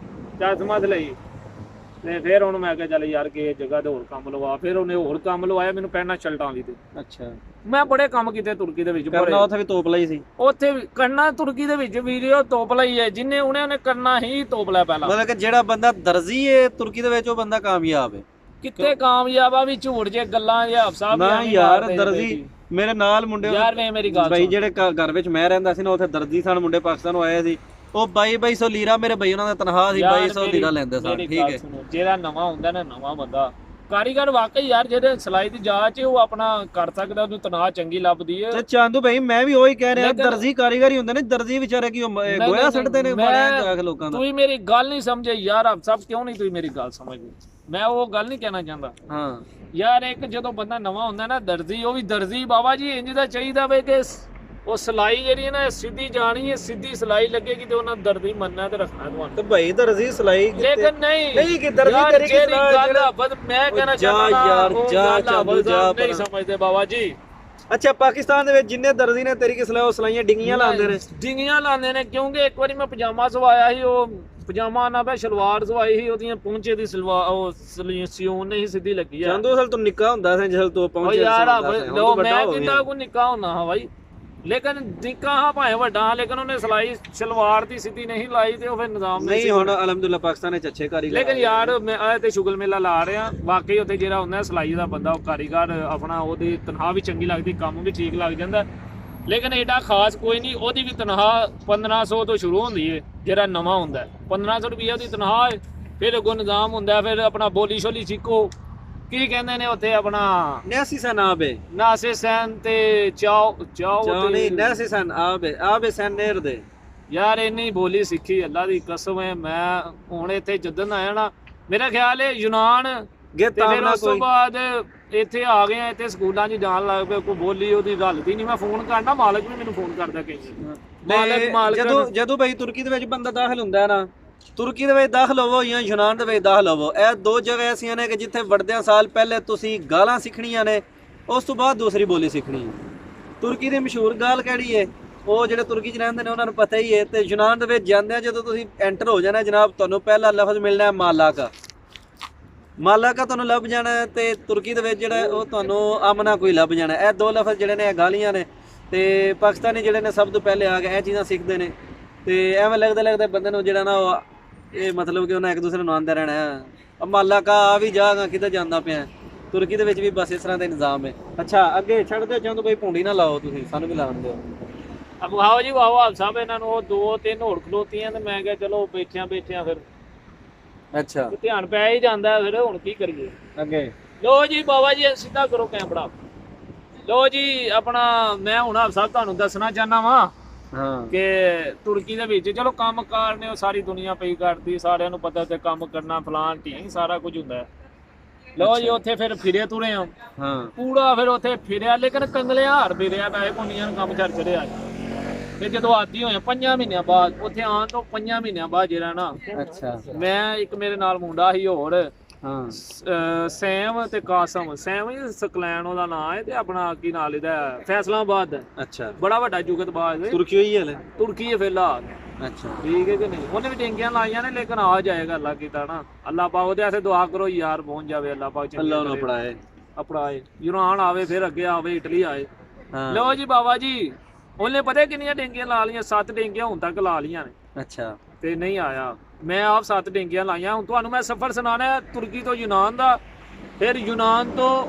ਚੱਲ ਸਮਝ ਲਈ। ਤੇ ਫਿਰ ਉਹਨੂੰ ਮੈਂ ਕਿਹਾ ਚੱਲ ਯਾਰ ਕਿ ਜਗ੍ਹਾ ਤੇ ਹੋਰ ਕੰਮ ਲਵਾ। ਫਿਰ ਉਹਨੇ ਹੋਰ ਕੰਮ ਲਵਾਇਆ ਮੈਨੂੰ, ਪੈਣਾ ਸ਼ਰਟਾਂ ਲਈ ਤੇ। ਅੱਛਾ, ਮੈਂ ਬੜੇ ਕੰਮ ਕੀਤੇ ਤੁਰਕੀ ਦੇ ਵਿੱਚ। ਕਰਨਾ ਉੱਥੇ ਵੀ ਤੋਪਲਾ ਹੀ ਸੀ? ਉੱਥੇ ਕਰਨਾ ਤੁਰਕੀ ਦੇ ਵਿੱਚ ਵੀਡੀਓ ਤੋਪਲਾ ਹੀ ਹੈ, ਜਿੰਨੇ ਉਹਨੇ ਕਰਨਾ ਹੀ ਤੋਪਲਾ ਪਹਿਲਾਂ। ਮਤਲਬ ਕਿ ਜਿਹੜਾ ਬੰਦਾ ਦਰਜੀ ਹੈ ਤੁਰਕੀ ਦੇ ਵਿੱਚ, ਉਹ ਬੰਦਾ ਕਾਮਯਾਬ ਹੈ? ਕਿੱਥੇ ਕਾਮਯਾਬ ਆ ਵੀ, ਝੂਠ ਜੇ ਗੱਲਾਂ ਜੇ ਸਾਹਿਬ ਨਾ ਯਾਰ। ਦਰਜੀ ਮੇਰੇ ਨਾਲ ਮੁੰਡੇ ਯਾਰ ਵੇ ਮੇਰੀ ਗੱਲ ਬਾਈ, ਜਿਹੜੇ ਘਰ ਵਿੱਚ ਮੈਂ ਰਹਿੰਦਾ ਸੀ ਨਾ, ਉੱਥੇ ਦਰਜੀ ਸਨ ਮੁੰਡੇ, ਪਾਕਿਸਤਾਨੋਂ ਆਏ ਸੀ, ਉਹ 2200 ਲੀਰਾ ਮੇਰੇ ਬਈ ਉਹਨਾਂ ਦਾ ਤਨਖਾਹ ਸੀ, 2200 ਲੀਰਾ ਲੈਂਦੇ ਸਨ। ਠੀਕ ਹੈ, ਜਿਹੜਾ ਨਵਾਂ ਹੁੰਦਾ ਨਾ, ਨਵਾਂ ਬੰਦਾ ਕਾਰੀਗਰ ਵਾਕਈ ਯਾਰ ਜਿਹੜੇ ਸਿਲਾਈ ਦੀ ਜਾਂਚ ਉਹ ਆਪਣਾ ਕਰ ਸਕਦਾ, ਉਹਨੂੰ ਤਨਖਾਹ ਚੰਗੀ ਲੱਭਦੀ ਹੈ। ਤੇ ਚਾਂਦੂ ਭਾਈ ਮੈਂ ਵੀ ਉਹੀ ਕਹਿ ਰਿਹਾ, ਦਰਜੀ ਕਾਰੀਗਰ ਹੀ ਹੁੰਦੇ ਨੇ, ਦਰਜੀ ਵਿਚਾਰੇ ਕੀ ਗੋਇਆ ਸੱਟਦੇ ਨੇ ਲੋਕਾਂ ਦਾ। ਤੂੰ ਮੇਰੀ ਗੱਲ ਨਹੀਂ ਸਮਝੇ ਯਾਰ, ਆਪ ਸਭ ਕਿਉਂ ਨਹੀਂ ਤੂੰ ਮੇਰੀ ਗੱਲ ਸਮਝਦੇ? ਮੈਂ ਉਹ ਗੱਲ ਨਹੀਂ ਕਹਿਣਾ ਚਾਹੁੰਦਾ। ਹਾਂ ਯਾਰ ਇੱਕ ਜਦੋਂ ਬੰਦਾ ਨਵਾਂ ਹੁੰਦਾ ਨਾ ਦਰਜੀ, ਉਹ ਵੀ ਦਰਜੀ ਬਾਬਾ ਜੀ ਇੰਜ ਦਾ ਚਾਹੀਦਾ ਵੇ ਕਿ ਉਹ ਸਿਲਾਈ ਜਿਹੜੀ ਹੈ ਨਾ ਸਿੱਧੀ ਜਾਣੀ ਹੈ, ਸਿੱਧੀ ਸਿਲਾਈ ਲੱਗੇਗੀ ਤੇ ਉਹਨਾਂ ਦਰਜੀ ਮੰਨਣਾ ਤੇ ਰੱਖਣਾ ਤੁਹਾਨੂੰ। ਤੇ ਭਾਈ ਦਰਜੀ ਸਿਲਾਈ ਲੇਕਿਨ ਨਹੀਂ ਕਿ ਦਰਜੀ ਤੇਰੀ ਕੀ ਗੱਲ ਆ, ਮੈਂ ਕਹਿਣਾ ਚਾਹੁੰਦਾ ਯਾਰ ਜਾ ਨਹੀਂ ਸਮਝਦੇ ਬਾਬਾ ਜੀ। ਅੱਛਾ, ਪਾਕਿਸਤਾਨ ਦੇ ਵਿੱਚ ਜਿੰਨੇ ਦਰਜੀ ਨੇ ਤੇਰੀ ਕੀ ਸਿਲਾਈ, ਉਹ ਸਿਲਾਈਆਂ ਡਿੰਗੀਆਂ ਲਾਉਂਦੇ ਨੇ? ਡਿੰਗੀਆਂ ਲਾਉਂਦੇ ਨੇ, ਕਿਉਂਕਿ ਇੱਕ ਵਾਰੀ ਮੈਂ ਪਜਾਮਾ ਸਵਾਇਆ ਸੀ, ਉਹ ਪਜਾਮਾ ਨਾ ਪੈ ਸਲਵਾਰ ਸਵਾਈ ਸੀ, ਉਹਦੀਆਂ ਪਹੁੰਚੇ ਦੀ ਸਲਵਾਰ ਉਹ ਸਿਉਣ ਨਹੀਂ ਸਿੱਧੀ ਲੱਗੀ ਆ। ਚਾਂਦੂ ਅਸਲ ਤੂੰ ਨਿੱਕਾ ਹੁੰਦਾ ਸੀ ਜਦੋਂ ਤੂੰ ਪਹੁੰਚੇ ਯਾਰ ਲੋ ਮੈਂ ਕਿੰਨਾ ਕੋ ਨਿੱਕਾ ਹੁੰਦਾ ਹਾਂ ਬਾਈ, ਲੇਕਿਨ ਨਿੱਕਾ ਹਾਂ ਭਾਵੇਂ ਵੱਡਾ, ਲੇਕਿਨ ਉਹਨੇ ਸਿਲਾਈ ਸਲਵਾਰ ਦੀ ਸਿੱਧੀ ਨਹੀਂ ਲਾਈ ਤੇ ਉਹ ਫਿਰ ਨਿਜ਼ਾਮ ਨਹੀਂ। ਹੁਣ ਅਲਹਮਦੁਲਿਲਾ ਪਾਕਿਸਤਾਨ ਵਿੱਚ ਅੱਛੇ ਕਾਰੀਗਰ, ਲੇਕਿਨ ਯਾਰ ਮੈਂ ਆ ਤੇ ਸ਼ੁਗਲ ਮੇਲਾ ਲਾ ਰਿਹਾ ਵਾਕਈ। ਉੱਥੇ ਜਿਹੜਾ ਹੁੰਦਾ ਸਿਲਾਈ ਦਾ ਬੰਦਾ, ਉਹ ਕਾਰੀਗਰ ਆਪਣਾ, ਉਹਦੀ ਤਨਖਾਹ ਵੀ ਚੰਗੀ ਲੱਗਦੀ, ਕੰਮ ਵੀ ਠੀਕ ਲੱਗ ਜਾਂਦਾ, ਲੇਕਿਨ ਐਡਾ ਖਾਸ ਕੋਈ ਨਹੀਂ। ਉਹਦੀ ਵੀ ਤਨਖਾਹ 1500 ਤੋਂ ਸ਼ੁਰੂ ਹੁੰਦੀ ਹੈ, ਜਿਹੜਾ ਨਵਾਂ ਹੁੰਦਾ 1500 ਰੁਪਈਆ ਉਹਦੀ ਤਨਖਾਹ ਹੈ। ਫਿਰ ਅੱਗੋਂ ਨਿਜ਼ਾਮ ਹੁੰਦਾ, ਫਿਰ ਆਪਣਾ ਬੋਲੀ ਸ਼ੋਲੀ ਸਿੱਖੋ, ਕੀ ਕਹਿੰਦੇ ਨੇ ਉੱਥੇ ਆਪਣਾ ਨੈਸੀ ਸਨ ਆਬੇ, ਨਾਸੇ ਸੈਨ ਤੇ ਚਾਓ ਨਹੀਂ ਨੈਸੀ ਸਨ ਆਬੇ ਸਨ ਨੇਰ ਦੇ। ਯਾਰ ਇੰਨੀ ਬੋਲੀ ਸਿੱਖੀ, ਅੱਲਾ ਦੀ ਕਸਮ ਹੈ। ਮੈਂ ਹੁਣ ਇੱਥੇ ਜਦੋਂ ਆਇਆ ਨਾ, ਮੇਰਾ ਖਿਆਲ ਹੈ ਯੂਨਾਨ, ਤੇ ਫਿਰ ਉਸ ਤੋਂ ਬਾਅਦ ਇੱਥੇ ਆ ਗਏ, ਇੱਥੇ ਸਕੂਲਾਂ 'ਚ ਜਾਣ ਲੱਗ ਪਏ। ਕੋਈ ਬੋਲੀ ਉਹਦੀ ਰਲਦੀ ਨਹੀਂ। ਮੈਂ ਫੋਨ ਕਰਨਾ, ਮਾਲਕ ਵੀ ਮੈਨੂੰ ਫੋਨ ਕਰਦਾ ਕਈ ਮਾਲਕ। ਜਦੋਂ ਭਾਈ ਤੁਰਕੀ ਦੇ ਵਿੱਚ ਬੰਦਾ ਦਾਖਲ ਹੁੰਦਾ ਹੈ ਨਾ, ਤੁਰਕੀ ਦੇ ਵਿੱਚ ਦਾਖਲ ਹੋਵੋ ਜਾਂ ਯੂਨਾਨ ਦੇ ਵਿੱਚ ਦਾਖਲ ਹੋਵੋ, ਇਹ ਦੋ ਜਗ੍ਹਾ ਐਸੀਆਂ ਨੇ ਕਿ ਜਿੱਥੇ ਵੜਦਿਆਂ ਸਾਲ ਪਹਿਲੇ ਤੁਸੀਂ ਗਾਲਾਂ ਸਿੱਖਣੀਆਂ ਨੇ, ਉਸ ਤੋਂ ਬਾਅਦ ਦੂਸਰੀ ਬੋਲੀ ਸਿੱਖਣੀ ਹੈ। ਤੁਰਕੀ ਦੀ ਮਸ਼ਹੂਰ ਗਾਲ ਕਿਹੜੀ ਹੈ? ਉਹ ਜਿਹੜੇ ਤੁਰਕੀ 'ਚ ਰਹਿੰਦੇ ਨੇ ਉਹਨਾਂ ਨੂੰ ਪਤਾ ਹੀ ਹੈ। ਤੇ ਯੂਨਾਨ ਦੇ ਵਿੱਚ ਜਾਂਦਿਆਂ ਜਦੋਂ ਤੁਸੀਂ ਐਂਟਰ ਹੋ ਜਾਣਾ ਜਨਾਬ, ਤੁਹਾਨੂੰ ਪਹਿਲਾ ਲਫ਼ਜ਼ ਮਿਲਣਾ ਹੈ ਮਾਲਾਕਾ। ਮਾਲਾਕਾ ਤੁਹਾਨੂੰ ਲੱਭ ਜਾਣਾ, ਤੇ ਤੁਰਕੀ ਦੇ ਵਿੱਚ ਜਿਹੜਾ ਉਹ ਤੁਹਾਨੂੰ ਆਮਨਾ ਕੋਈ ਲੱਭ ਜਾਣਾ। ਇਹ ਦੋ ਲਫ਼ਜ਼ ਜਿਹੜੇ ਨੇ ਇਹ ਗਾਲੀਆਂ ਨੇ, ਤੇ ਪਾਕਿਸਤਾਨੀ ਜਿਹੜੇ ਨੇ ਸਭ ਤੋਂ ਪਹਿਲੇ ਆ ਕੇ ਇਹ ਚੀਜ਼ਾਂ ਸਿੱਖਦੇ ਨੇ। ਤੇ ਐਵੇਂ ਲੱਗਦਾ ਬੰਦੇ ਨੂੰ ਜਿਹੜਾ ਨਾ ਉਹ ਇਹ ਮਤਲਬ ਕਿ ਉਹਨਾਂ ਇੱਕ ਦੂਸਰੇ ਨੂੰ ਆਉਂਦਾ ਰਹਿਣਾ। ਮਾਲਾਕਾ ਆ ਵੀ ਜਾਗਾ ਕਿਤੇ ਜਾਂਦਾ ਪਿਆ। ਤੁਰਕੀ ਦੇ ਵਿੱਚ ਵੀ ਬਸ ਇਸ ਤਰ੍ਹਾਂ ਦਾ ਇੰਤਜ਼ਾਮ ਹੈ। ਅੱਛਾ ਅੱਗੇ ਛੱਡ ਦਿਓ ਚਾਹੁੰਦੇ ਕੋਈ ਭੁੰਡੀ ਨਾ ਲਾਓ, ਤੁਸੀਂ ਸਾਨੂੰ ਵੀ ਲਾਉਣ ਦਿਓ। ਅਬ ਆਓ ਜੀ ਵਾਹ ਆਪ ਸਾਹਿਬ, ਇਹਨਾਂ ਨੂੰ ਉਹ 2-3 ਹੋਰ ਖਲੋਤੀਆਂ, ਤੇ ਮੈਂ ਕਿਹਾ ਚਲੋ ਬੈਠਿਆਂ ਫਿਰ ਅੱਛਾ ਧਿਆਨ ਪੈ ਹੀ ਜਾਂਦਾ, ਫਿਰ ਹੁਣ ਕੀ ਕਰੀਏ। ਅੱਗੇ ਲੋ ਜੀ ਬਾਬਾ ਜੀ ਸਿੱਧਾ ਕਰੋ ਕੈਮਰਾ। ਲੋ ਜੀ ਆਪਣਾ ਮੈਂ ਹੁਣ ਆਪ ਸਾਹਿਬ ਤੁਹਾਨੂੰ ਦੱਸਣਾ ਚਾਹਨਾ ਵਾਂ ਹਾਂ ਕਿ ਤੁਰਕੀ ਦੇ ਵਿੱਚ ਚਲੋ ਕੰਮ ਕਾਰ ਨੇ ਉਹ ਸਾਰੀ ਦੁਨੀਆ ਪਈ ਕਰਦੀ, ਸਾਰਿਆਂ ਨੂੰ ਪਤਾ ਤੇ ਕੰਮ ਕਰਨਾ ਫਲਾਨ ਢੀਂਗ ਸਾਰਾ ਕੁਝ ਹੁੰਦਾ ਹੈ। ਲੋ ਜੀ ਉੱਥੇ ਫਿਰ ਫਿਰੇ ਤੁਰੇ ਆ ਹਾਂ ਪੂਰਾ, ਫਿਰ ਉੱਥੇ ਫਿਰਿਆ ਲੇਕਿਨ ਕੰਗਲੇ ਹਾਰ ਫਿਰਿਆ ਵੈਸੇ ਕੋਨੀਆਂ ਨੂੰ ਕੰਮ ਛੱਡ ਚੜਿਆ। ਤੇ ਜਦੋਂ ਆਦੀ ਹੋਇਆ 5 ਮਹੀਨਿਆਂ ਬਾਅਦ ਉੱਥੇ ਆਉਣ ਤੋਂ 5 ਮਹੀਨਿਆਂ ਬਾਅਦ ਜਿਹੜਾ ਨਾ ਅੱਛਾ ਮੈਂ ਇੱਕ ਮੇਰੇ ਨਾਲ ਮੁੰਡਾ ਸੀ ਹੋਰ ਹਾਂ ਸੈਮ ਤੇ ਕਾਸਮ, ਸੈਮ ਹੀ ਸਕਲੈਨ ਉਹਦਾ ਨਾਂ ਹੈ ਤੇ ਆਪਣਾ ਕੀ ਨਾਲ ਇਹਦਾ ਫੈਸਲਾਬਾਦ ਦਾ, ਅੱਛਾ ਬੜਾ ਵੱਡਾ ਜੁਗਤਬਾਜ਼ ਹੈ, ਤੁਰਕੀ ਹੋਈ ਹਲੇ ਤੁਰਕੀ ਹੈ ਫਿਲਹਾਲ। ਅੱਛਾ ਠੀਕ ਹੈ ਕਿ ਨਹੀਂ, ਉਹਨੇ ਵੀ ਟੈਂਕੀਆਂ ਲਾਈਆਂ ਨੇ ਲੇਕਿਨ ਆ ਜਾਏਗਾ ਅੱਲਾ ਕੀਤਾ ਨਾ, ਅੱਲਾ ਪਾਕ ਉਹਦੇ ਵਾਸਤੇ ਦੁਆ ਕਰੋ ਯਾਰ ਪਹੁੰਚ ਜਾਵੇ ਅੱਲਾ ਪਾਕ ਚੰਗੀ ਅੱਲਾ ਨੂੰ ਪੜਾਏ ਅਪੜਾਏ, ਯੂਨਾਨ ਆਵੇ ਫਿਰ ਅੱਗੇ ਆਵੇ ਇਟਲੀ ਆਏ। ਹਾਂ ਲਓ ਜੀ ਬਾਬਾ ਜੀ ਉਹਨੇ ਪਤਾ ਕਿੰਨੀਆਂ ਟੈਂਕੀਆਂ ਲਾ ਲਈਆਂ, 7 ਟੈਂਕੀਆਂ ਹੁਣ ਤੱਕ ਲਾ ਲਈਆਂ ਨੇ ਅੱਛਾ ਤੇ ਨਹੀਂ ਆਇਆ। ਮੈਂ ਆਪ 7 ਟੈਂਕੀਆਂ ਲਾਈਆਂ। ਹੁਣ ਤੁਹਾਨੂੰ ਮੈਂ ਸਫ਼ਰ ਸੁਣਾਣਾ ਤੁਰਕੀ ਤੋਂ ਯੂਨਾਨ ਦਾ, ਫਿਰ ਯੂਨਾਨ ਤੋਂ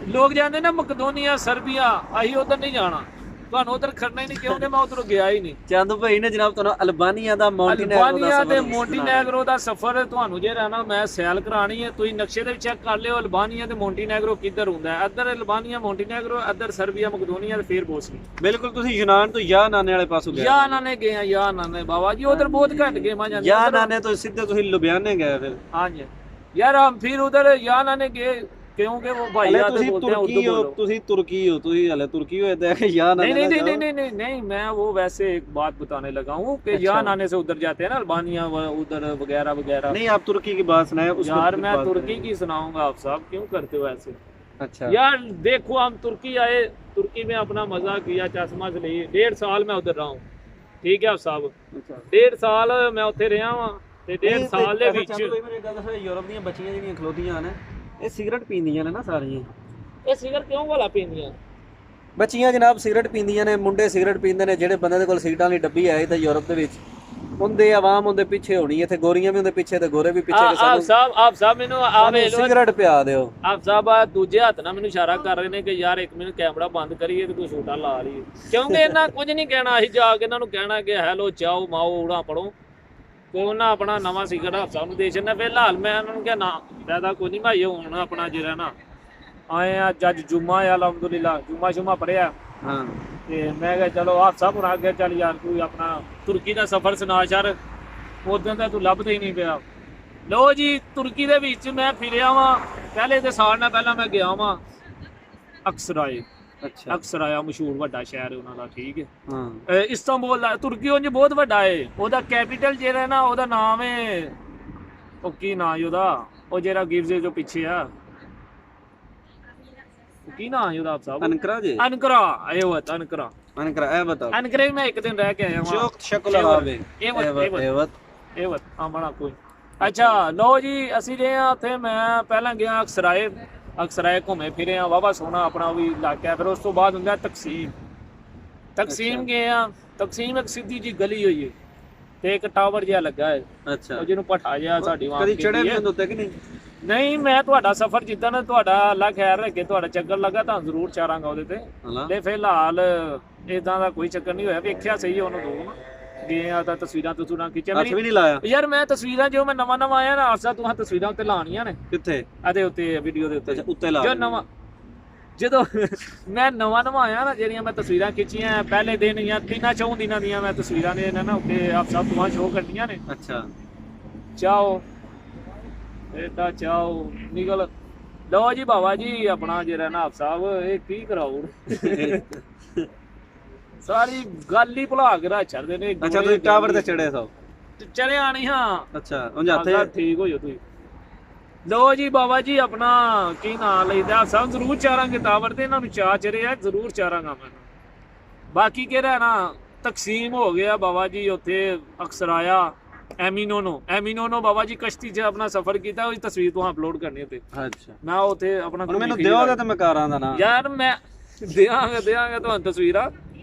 ਲੋਕ ਜਾਂਦੇ ਨਾ ਮਕਦੋਨੀਆ ਸਰਬੀਆ, ਅਸੀਂ ਉਧਰ ਨਹੀਂ ਜਾਣਾ, ਤੁਹਾਨੂੰ ਉਧਰ ਖੜਨਾ ਹੀ ਨਹੀਂ ਕਿਉਂਕਿ ਮੈਂ ਉਧਰ ਗਿਆ ਹੀ ਨਹੀਂ। ਚੰਦ ਭਾਈ ਨੇ ਜਨਾਬ ਤੁਹਾਨੂੰ ਅਲਬਾਨੀਆ ਦਾ ਅਲਬਾਨੀਆ ਤੇ ਮੌਂਟੀਨੈਗਰੋ ਦਾ ਸਫ਼ਰ ਤੁਹਾਨੂੰ ਜੇ ਰਹਿਣਾ ਮੈਂ ਸੈਲ ਕਰਾਣੀ ਹੈ, ਤੁਸੀਂ ਨਕਸ਼ੇ ਦੇ ਵਿੱਚ ਚੈੱਕ ਕਰ ਲਿਓ ਅਲਬਾਨੀਆ ਤੇ ਮੌਂਟੀਨੈਗਰੋ ਕਿੱਧਰ ਹੁੰਦਾ ਹੈ, ਇੱਧਰ ਅਲਬਾਨੀਆ ਮੌਂਟੀਨੈਗਰੋ, ਇੱਧਰ ਸਰਬੀਆ ਮਕਦੋਨੀਆ ਤੇ ਫਿਰ ਬੋਸਨੀ। ਬਿਲਕੁਲ ਤੁਸੀਂ ਯੂਨਾਨ ਤੋਂ ਯਾ ਨਾਨੇ ਵਾਲੇ ਪਾਸੋਂ ਗਏ? ਯਾ ਨਾਨੇ ਗਏ ਆ, ਯਾ ਨਾਨੇ ਬਾਬਾ ਜੀ ਉਧਰ ਬਹੁਤ ਘੱਟ ਗਏ ਮੈਂ ਜਾਂਦੇ। ਯਾ ਨਾਨੇ ਤੋਂ ਸਿੱਧੇ ਤੁਸੀਂ ਲੁਧਿਆਣੇ ਗਏ ਫਿਰ? ਹਾਂਜੀ ਯਾਰ ਹਮ ਫਿਰ ਉਧਰ ਯਾ ਨਾਨੇ ਗਏ क्योंकि वो भाई आते ਤੁਸੀਂ बोलते हैं ਤੁਰਕੀ उर्दू ਹੋ, बोलो। ਤੁਸੀਂ ਤੁਰਕੀ ਹੋ, ਤੁਸੀਂ ਹਲੇ ਤੁਰਕੀ ਹੋਏ ਤੇ ਯਾ ਨਾਨੇ नहीं नहीं नहीं नहीं नहीं नहीं मैं वो वैसे एक बात बताने लगा हूँ कि अच्छा। यहाँ आने से उधर जाते हैं ना अल्बानिया उधर वगैरह वगैरह। नहीं आप तुर्की की बात सुनाए उस यार मैं तुर्की की सुनाऊंगा, आप साहब क्यों करते हो ऐसे? अच्छा यार देखो हम तुर्की आए, तुर्की में अपना मजा किया, चश्मा से लिए 1.5 साल मैं उधर रहा हूँ, ठीक है आप साहब? 1.5 साल मैं उत्थे रहा हाँ ते 1.5 साल ਦੇ ਵਿੱਚ ਯੂਰਪ ਦੀਆਂ ਬੱਚੀਆਂ ਜਿਹੜੀਆਂ ਖਲੋਦੀਆਂ ਨੇ ਇਹ ਸਿਗਰਟ ਪੀਂਦੀਆਂ ਨੇ ਨਾ ਸਾਰੀਆਂ। ਇਹ ਸਿਗਰਟ ਕਿਉਂ ਵਾਲਾ ਪੀਂਦੀਆਂ? ਬੱਚੀਆਂ ਜਨਾਬ ਸਿਗਰਟ ਪੀਂਦੀਆਂ ਨੇ, ਮੁੰਡੇ ਸਿਗਰਟ ਪੀਂਦੇ ਨੇ, ਜਿਹੜੇ ਬੰਦੇ ਦੇ ਕੋਲ ਸਿਗਰਟਾਂ ਵਾਲੀ ਡੱਬੀ ਆਏ ਤਾਂ ਯੂਰਪ ਦੇ ਵਿੱਚ ਹੁੰਦੇ ਆਵਾਮ ਉਹਦੇ ਪਿੱਛੇ ਹੋਣੀ, ਇੱਥੇ ਗੋਰੀਆਂ ਵੀ ਉਹਦੇ ਪਿੱਛੇ ਤੇ ਗੋਰੇ ਵੀ ਪਿੱਛੇ। ਆਪ ਸਾਹਿਬ ਮੈਨੂੰ ਆਵੇ ਸਿਗਰਟ ਪਿਆ ਦਿਓ। ਆਪ ਸਾਹਿਬ ਦੂਜੇ ਹੱਥ ਨਾਲ ਮੈਨੂੰ ਇਸ਼ਾਰਾ ਕਰ ਰਹੇ ਨੇ ਕਿ ਯਾਰ 1 ਮਿੰਟ ਕੈਮਰਾ ਬੰਦ ਕਰੀਏ ਤੇ ਕੋਈ ਛੋਟਾ ਲਾ ਲਈਏ, ਕਿਉਂਕਿ ਇਹਨਾਂ ਕੁਝ ਨਹੀਂ ਕਹਿਣਾ, ਅਸੀਂ ਜਾ ਕੇ ਇਹਨਾਂ ਨੂੰ ਕਹਿਣਾ ਕਿ ਹੈਲੋ ਚਾਓ ਮਾਓ ਉੜਾ ਪੜੋ ਤੇ ਉਹਨਾਂ ਆਪਣਾ ਨਵਾਂ ਸਿਗਰਟ ਆਪ ਸਾਹਿਬ ਨੂੰ ਦੇ ਛੱਡਣਾ। ਫਿਲਹਾਲ ਮੈਂ ਇਹਨਾਂ ਨੂੰ ਕਿਹਾ ਨਾ ਫਾਇਦਾ ਕੋਈ ਨਹੀਂ ਭਾਈ, ਹੁਣ ਆਪਣਾ ਜਿਹੜਾ ਨਾ ਆਏ ਆ ਜੱਜ ਜੁਮਾ ਆ ਅਲਹਮਦੁਲਿਲਾ, ਜੁਮਾ ਸ਼ੁਮਾ ਪੜਿਆ ਹਾਂ ਤੇ ਮੈਂ ਕਿਹਾ ਚਲੋ ਆਪ ਸਭ ਹੁਣ ਅੱਗੇ ਚੱਲ ਯਾਰ ਕੋਈ ਆਪਣਾ ਤੁਰਕੀ ਦਾ ਸਫ਼ਰ ਸੁਣਾ ਯਾਰ, ਉਦੋਂ ਤਾਂ ਤੂੰ ਲੱਭਦਾ ਹੀ ਨਹੀਂ ਪਿਆ। ਲੋ ਜੀ ਤੁਰਕੀ ਦੇ ਵਿੱਚ ਮੈਂ ਫਿਰਿਆ ਵਾਂ, ਪਹਿਲੇ ਤੇ ਸਾਲ ਨਾਲ ਪਹਿਲਾਂ ਮੈਂ ਗਿਆ ਵਾਂ ਅਕਸਰਾਏ। ਅੱਛਾ ਅਕਸਰਾਇਆ ਮਸ਼ਹੂਰ ਵੱਡਾ ਸ਼ਹਿਰ ਉਹਨਾਂ ਦਾ, ਠੀਕ ਹੈ ਹਾਂ ਇਸਤਾਂਬੁਲ ਤੁਰਕੀ ਉਂਝ ਬਹੁਤ ਵੱਡਾ ਹੈ, ਉਹਦਾ ਕੈਪੀਟਲ ਜਿਹੜਾ ਨਾ ਉਹਦਾ ਨਾਮ ਹੈ ਉਹ ਕੀ ਨਾਂ ਹੈ ਉਹਦਾ, ਉਹ ਜਿਹੜਾ ਗਿਵਜ਼ੇ ਜੋ ਪਿੱਛੇ ਆ ਕੀ ਨਾਂ ਹੈ ਉਹਦਾ ਆਪ ਸਾਹਿਬ? ਅਨਕਰਾ ਜੀ, ਅਨਕਰਾ। ਇਹ ਅਨਕਰਾ ਅਨਕਰਾ ਇਹ ਬਤਾਓ। ਅਨਕਰੇ ਮੈਂ ਇੱਕ ਦਿਨ ਰਹਿ ਕੇ ਆਇਆ ਹਾਂ। ਸ਼ਕਲ ਆਵੇ ਇਹ ਆਮਣਾ ਕੋਈ। ਅੱਛਾ ਲੋ ਜੀ ਅਸੀਂ ਗਏ ਆ ਉੱਥੇ, ਮੈਂ ਪਹਿਲਾਂ ਗਿਆ ਅਕਸਰਾਏ, ਅਕਸਰਾਏ ਘੁੰਮੇ ਫਿਰੇ ਆ, ਵਾਹਵਾ ਸੋਹਣਾ ਆਪਣਾ ਵੀ ਇਲਾਕਾ। ਫਿਰ ਉਸ ਤੋਂ ਬਾਅਦ ਹੁੰਦਾ ਤਕਸੀਮ, ਤਕਸੀਮ ਗਏ ਆ। ਤਕਸੀਮ ਇੱਕ ਸਿੱਧੀ ਜੀ ਗਲੀ ਹੋਈ ਹੈ ਤੇ ਇੱਕ ਟਾਵਰ ਜਿਹਾ ਲੱਗਾ ਹੈ, ਅੱਛਾ ਉਹ ਜਿਹਨੂੰ ਭੱਠਾ ਜਿਹਾ ਸਾਡੀ ਵਾਂ ਕਦੀ ਚੜ੍ਹੇ ਵੀ ਉੱਤੇ ਕਿ ਨਹੀਂ? ਨਹੀਂ ਮੈਂ ਤੁਹਾਡਾ ਸਫ਼ਰ ਜਿੱਦਾਂ ਨਾ ਤੁਹਾਡਾ ਅੱਲਾ ਖੈਰ ਰੱਖੇ, ਤੁਹਾਡਾ ਚੱਕਰ ਲੱਗਾ ਤਾਂ ਜ਼ਰੂਰ ਚਾਰਾਂਗਾ ਉਹਦੇ ਤੇ। ਤੇ ਫਿਲਹਾਲ ਇਦਾਂ ਦਾ ਕੋਈ ਚੱਕਰ ਨਹੀਂ ਹੋਇਆ, ਵੇਖਿਆ ਸਹੀ ਉਹਨੂੰ ਦੂਰ ਗਏ ਆ ਤਾਂ ਤਸਵੀਰਾਂ ਖਿੱਚੀਆਂ। ਹੱਥ ਵੀ ਨਹੀਂ ਲਾਇਆ ਯਾਰ ਮੈਂ ਤਸਵੀਰਾਂ ਜੋ ਮੈਂ ਨਵਾਂ ਆਇਆ ਨਾ ਆਸਾ ਤੂੰ ਤਸਵੀਰਾਂ ਉੱਤੇ ਲਾਉਣੀਆਂ ਨੇ। ਕਿੱਥੇ? ਇਹਦੇ ਉੱਤੇ ਵੀਡੀਓ ਦੇ ਉੱਤੇ ਉੱਤੇ ਲਾ ਜੋ ਨਵਾਂ, ਜਦੋਂ ਮੈਂ ਨਵਾਂ ਆਇਆ ਨਾ ਜਿਹੜੀਆਂ ਮੈਂ ਤਸਵੀਰਾਂ ਖਿੱਚੀਆਂ ਪਹਿਲੇ ਦਿਨ ਜਾਂ 3-4 ਦਿਨਾਂ ਦੀਆਂ ਮੈਂ ਤਸਵੀਰਾਂ ਨੇ ਨਾ ਉੱਤੇ ਆਪ ਸਭ ਤੋਂ ਸ਼ੋਅ ਕਰਨੀਆਂ ਨੇ। ਅੱਛਾ ਚਾਓ ਬੇਟਾ ਚਾਓ ਨਿਕਲ। ਲਓ ਜੀ ਬਾਬਾ ਜੀ ਆਪਣਾ ਜਿਹੜਾ ਨਾ ਆਪ ਸਾਹਿਬ ਇਹ ਕੀ ਕਰਾਉ ਸਾਰੀ ਗੱਲ ਹੀ ਭੁਲਾ ਕੇ ਰੱਖ ਛੱਡਦੇ ਨੇ। ਅੱਛਾ ਤੁਸੀਂ ਟਾਵਰ ਤੇ ਚੜੇ ਸੋ? ਚੜੇ ਆਣੀ ਹਾਂ। ਅੱਛਾ ਉਹ ਜਾਂਦੇ ਠੀਕ ਹੋ ਜਾ ਤੁਸੀਂ। ਲੋ ਜੀ ਬਾਬਾ ਜੀ ਆਪਣਾ ਕੀ ਨਾਂ ਲਈਦਾ ਸਭ ਜ਼ਰੂਰ ਚਾਰਾਂਗੇ ਟਾਵਰ ਤੇ, ਇਹਨਾਂ ਨੂੰ ਚਾਹ ਚੜਿਆ ਜ਼ਰੂਰ ਚਾਰਾਂਗਾ ਮੈਨੂੰ। ਬਾਕੀ ਕਿਹੜਾ ਨਾ ਤਕਸੀਮ ਹੋ ਗਿਆ ਬਾਬਾ ਜੀ, ਉੱਥੇ ਅਕਸਰਾਇਆ, ਐਮੀਨੋਨੋ ਬਾਬਾ ਜੀ ਕਸ਼ਤੀ 'ਚ ਆਪਣਾ ਸਫ਼ਰ ਕੀਤਾ, ਉਹਦੀ ਤਸਵੀਰ ਤੋਂ ਅਪਲੋਡ ਕਰਨੀ ਉੱਤੇ। ਅੱਛਾ ਮੈਂ ਉੱਥੇ ਆਪਣਾ ਮੈਨੂੰ ਦਿਓਗੇ ਤਾਂ ਮੈਂ ਕਰਾਂ ਦਾ ਨਾ ਯਾਰ, ਮੈਂ ਦਿਆਂਗੇ ਤੁਹਾਨੂੰ ਤਸਵੀਰਾਂ,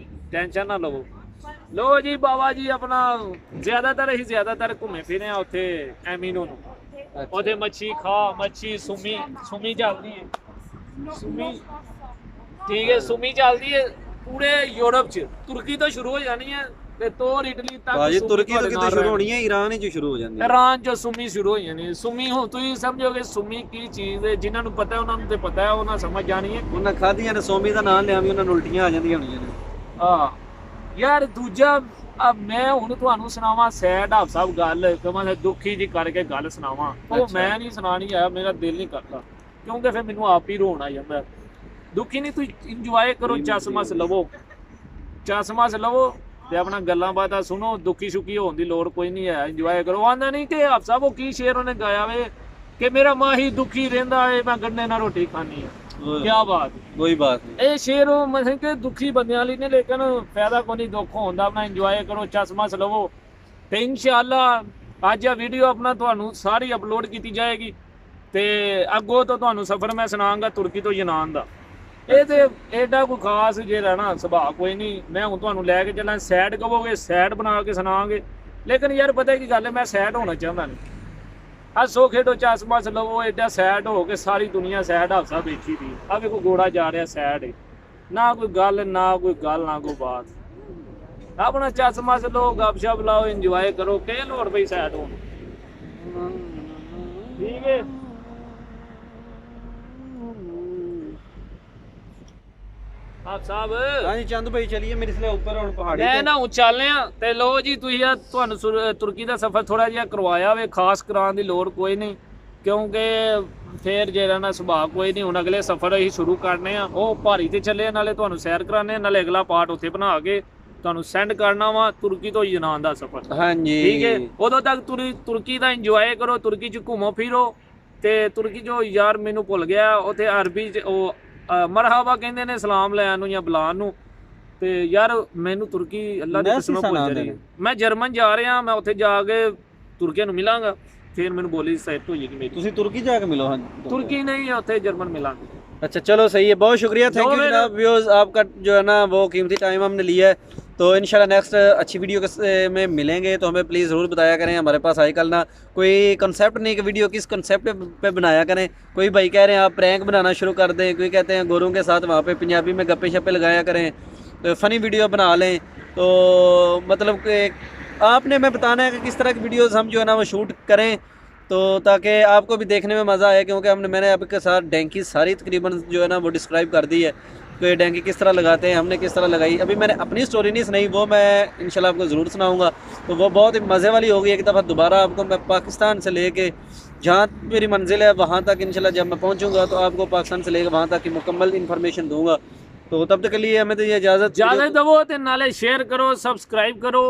ਟੈਨਸ਼ਨ ਨਾ ਲਵੋ। ਲੋ ਜੀ ਬਾਬਾ ਜੀ ਆਪਣਾ ਜ਼ਿਆਦਾਤਰ ਘੁੰਮੇ ਫਿਰੇ ਆ ਉੱਥੇ ਐਮੀਨੋਨੋ। ਉਹਦੇ ਮੱਛੀ ਮੱਛੀ ਸੁਮੀ ਚੱਲਦੀ ਹੈ, ਸੁਮੀ ਠੀਕ ਹੈ, ਸੁਮੀ ਚੱਲਦੀ ਹੈ ਪੂਰੇ ਯੂਰਪ 'ਚ। ਤੁਰਕੀ ਤੋਂ ਸ਼ੁਰੂ ਹੋ ਜਾਣੀ ਹੈ ਤੇ ਤੋਰ ਇਟਲੀ ਤੱਕ ਭਾਜੀ ਸੁਮੀ ਤੁਰਕੀ ਤੋਂ ਤੁਹਾਡੇ ਕਿਤੇ ਨਾਲ ਸ਼ੁਰੂ ਰਹਿਣੀ। ਹੋਣੀ ਹੈ, ਈਰਾਨ ਹੀ ਸ਼ੁਰੂ ਹੋ ਜਾਂਦੀ ਹੈ। ਈਰਾਨ ਚ ਸੁਮੀ ਸ਼ੁਰੂ ਹੋਈਆਂ ਨੇ। ਸੁਮੀ ਹੋ ਤੁਸੀਂ ਸਮਝੋਗੇ ਸੁਮੀ ਕੀ ਚੀਜ਼ ਹੈ, ਜਿਨ੍ਹਾਂ ਨੂੰ ਪਤਾ ਉਹਨਾਂ ਨੂੰ ਤੇ ਪਤਾ ਹੈ, ਉਹਨਾਂ ਸਮਝ ਜਾਣੀ ਹੈ। ਉਹਨਾਂ ਖਾਧੀਆਂ ਨੇ, ਸੋਮੀ ਦਾ ਨਾਮ ਲਿਆ ਵੀ ਉਹਨਾਂ ਨੂੰ ਉਲਟੀਆਂ ਆ ਜਾਂਦੀਆਂ ਹੋਣੀਆਂ ਨੇ। ਆ ਯਾਰ ਦੂਜਾ ਮੈਂ ਹੁਣ ਤੁਹਾਨੂੰ ਸੁਣਾਵਾਂ ਸੈਡ ਹਾਫ ਸਾਹਿਬ ਗੱਲ ਕਮਾਂ ਦੁਖੀ ਜੀ ਕਰਕੇ ਗੱਲ ਸੁਣਾਵਾਂ, ਉਹ ਅੱਛਾ। ਮੈਂ ਨਹੀਂ ਸੁਣਾਣੀ ਆ, ਮੇਰਾ ਦਿਲ ਨਹੀਂ ਕਰਦਾ ਕਿਉਂਕਿ ਫਿਰ ਮੈਨੂੰ ਆਪ ਹੀ ਰੋਣ ਆ ਜਾਂਦਾ। ਦੁਖੀ ਨਹੀਂ, ਤੁਸੀਂ ਇੰਜੋਏ ਕਰੋ, ਚਸਮਸ ਲਵੋ, ਚਸਮਸ ਲਵੋ ਤੇ ਆਪਣਾ ਗੱਲਾਂ ਬਾਤਾਂ ਸੁਣੋ, ਦੁਖੀ ਸੁਖੀ ਹੋਣ ਦੀ ਲੋੜ ਕੋਈ ਨਹੀਂ ਹੈ, ਇੰਜੋਏ ਕਰੋ। ਆਂਦਾ ਨਹੀਂ ਕਿ ਹਾਫ ਸਾਹਿਬ ਉਹ ਕੀ ਸ਼ੇਰ ਉਹਨੇ ਗਾਇਆ ਵੇ ਕਿ ਮੇਰਾ ਮਾਹੀ ਦੁਖੀ ਰਹਿੰਦਾ ਏ, ਮੈਂ ਗੰਢੇ ਨਾਲ ਰੋਟੀ ਖਾਣੀ ਆ। ਕਿਆ ਬਾਤ, ਕੋਈ ਬਾਤ ਨਹੀਂ। ਇਹ ਸ਼ੇਰ ਉਹ ਮਤਲਬ ਕਿ ਦੁਖੀ ਬੰਦਿਆਂ ਲਈ ਨੇ, ਲੇਕਿਨ ਫਾਇਦਾ ਕੋਈ ਨਹੀਂ, ਦੁੱਖ ਹੁੰਦਾ, ਆਪਣਾ ਇੰਜੋਏ ਕਰੋ, ਚਸਮਸ ਲਵੋ ਤੇ ਇਨਸ਼ਾਅੱਲਾ ਅੱਜ ਆ ਵੀਡੀਓ ਆਪਣਾ ਤੁਹਾਨੂੰ ਸਾਰੀ ਅਪਲੋਡ ਕੀਤੀ ਜਾਏਗੀ ਤੇ ਅੱਗੋਂ ਤੋਂ ਤੁਹਾਨੂੰ ਸਫ਼ਰ ਮੈਂ ਸੁਣਾਉਂਗਾ ਤੁਰਕੀ ਤੋਂ ਯੂਨਾਨ ਦਾ। ਇਹ ਤੇ ਐਡਾ ਕੋਈ ਖਾਸ ਜੇ ਰਹਿਣਾ ਸੁਭਾਅ ਕੋਈ ਨਹੀਂ। ਮੈਂ ਹੁਣ ਤੁਹਾਨੂੰ ਲੈ ਕੇ ਚੱਲਾਂ, ਸੈਡ ਕਹੋਗੇ ਸੈਡ ਬਣਾ ਕੇ ਸੁਣਾਵਾਂਗੇ, ਲੇਕਿਨ ਯਾਰ ਪਤਾ ਕੀ ਗੱਲ ਹੈ, ਮੈਂ ਸੈਡ ਹੋਣਾ ਚਾਹੁੰਦਾ ਨਹੀਂ। ਹੱਸੋ ਖੇਡੋ ਚਸਮਸ ਲਵੋ, ਐਡਾ ਸੈਡ ਹੋ ਕੇ ਸਾਰੀ ਦੁਨੀਆ ਸੈਡ ਹਾਸਾ ਵੇਖੀ ਦੀ। ਆ ਵੇਖੋ ਘੋੜਾ ਜਾ ਰਿਹਾ ਸੈਡ ਹੈ, ਨਾ ਕੋਈ ਗੱਲ ਨਾ ਕੋਈ ਬਾਤ, ਆਪਣਾ ਚਸਮਸ ਲਓ, ਗੱਪਸ਼ਪ ਲਾਓ, ਇੰਜੋਏ ਕਰੋ, ਕਿ ਲੋੜ ਪਈ ਸੈਡ ਹੋਣ। ਠੀਕ ਹੈ ਆਪ ਸਾਹਿਬ, हाँ जी चंद भाई चलिए मेरे से ऊपर और पहाड़ी ਮੈਂ पे। ਨਾ ਉਚਾਲੇ ਆ ਤੇ ਲੋ ਜੀ ਤੁਸੀਂ ਆ ਤੁਹਾਨੂੰ ਤੁਰਕੀ ਦਾ ਸਫ਼ਰ ਥੋੜਾ ਜਿਹਾ ਕਰਵਾਇਆ ਵੇ, ਖਾਸ ਕਰਾਉਣ ਦੀ ਲੋੜ ਕੋਈ ਨਹੀਂ ਕਿਉਂਕਿ ਫੇਰ ਜਿਹੜਾ ਨਾ ਸੁਭਾਅ ਕੋਈ ਨਹੀਂ। ਹੁਣ ਅਗਲੇ ਸਫ਼ਰ ਅਸੀਂ ਸ਼ੁਰੂ ਕਰਨੇ ਆ, ਉਹ ਭਾਰੀ ਤੇ ਚੱਲੇ ਆ, ਨਾਲੇ ਤੁਹਾਨੂੰ ਸੈਰ ਕਰਾਣੇ ਆ, ਨਾਲੇ ਅਗਲਾ ਪਾਰਟ ਉੱਥੇ ਬਣਾ ਕੇ ਤੁਹਾਨੂੰ ਸੈਂਡ ਕਰਨਾ ਵਾ ਤੁਰਕੀ ਤੋਂ ਯੂਨਾਨ ਦਾ ਸਫ਼ਰ। हाँ जी ਠੀਕ ਹੈ, ਉਦੋਂ ਤੱਕ ਤੁਰਕੀ ਦਾ ਇੰਜੋਏ ਕਰੋ, ਤੁਰਕੀ 'ਚ ਘੁੰਮੋ ਫਿਰੋ ਤੇ ਤੁਰਕੀ 'ਚੋਂ ਯਾਰ ਮੈਨੂੰ ਭੁੱਲ ਗਿਆ ਉੱਥੇ ਅਰਬੀ 'ਚ ਉਹ ਮਰਹਬਾ ਕਹਿੰਦੇ ਨੇ ਸਲਾਮ ਲੈਣ ਨੂੰ ਜਾਂ ਬੁਲਾਉਣ ਨੂੰ। ਤੇ ਯਾਰ ਮੈਨੂੰ ਤੁਰਕੀ ਅੱਲਾ ਦੀ ਕਿਸਮ ਭੁੱਲ ਰਹੀ ਹੈ। ਮੈਂ ਜਰਮਨ ਜਾ ਰਿਹਾ, ਮੈਂ ਉੱਥੇ ਜਾ ਕੇ ਤੁਰਕੀਆਂ ਨੂੰ ਮਿਲਾਂਗਾ, फिर मैंने बोली सेट हो जाएगी मेरी। तुसी तुर्की जाके मिलो। हाँ तुर्की नहीं है, उत्थे जर्मन मिलांगे। अच्छा चलो सही है, बहुत शुक्रिया, थैंक यू जनाब व्यूअर्स, आपका जो है ना वो कीमती टाइम हमने लिया है। तो इंशाल्लाह नेक्स्ट अच्छी वीडियो में मिलेंगे, तो हमें प्लीज़ ज़रूर बताया करें। हमारे पास आजकल ना कोई कंसेप्ट नहीं कि वीडियो किस कंसेप्ट पे बनाया करें। कोई भाई कह रहे हैं आप प्रैंक बनाना शुरू कर दें, कोई कहते हैं गोरों के साथ वहाँ पे पंजाबी में गप्पे शप्पे लगाया करें, तो फ़नी वीडियो बना लें। तो मतलब कि आपने मैं बताना है कि किस तरह की वीडियोज़ हम जो है ना वो शूट करें, तो ताकि आपको भी देखने में मज़ा आए। क्योंकि मैंने आपके साथ डैंकी सारी तकरीबन जो है ना वो डिस्क्राइब कर दी है कि ये डैंकी किस तरह लगाते हैं, हमने किस तरह लगाई। अभी मैंने अपनी स्टोरी नहीं सुनाई, वो मैं इंशाल्लाह आपको ज़रूर सुनाऊंगा। तो वो बहुत ही मज़े वाली होगी। एक दफ़ा दोबारा आपको मैं पाकिस्तान से लेके जहाँ मेरी मंजिल है वहाँ तक इंशाल्लाह जब मैं पहुँचूँगा तो आपको पाकिस्तान से लेकर वहाँ तक की मुकम्मल इन्फॉर्मेशन दूँगा। तो तब तक के लिए हमें तो ये इजाज़त दो, तो नाले शेयर करो, सब्सक्राइब करो,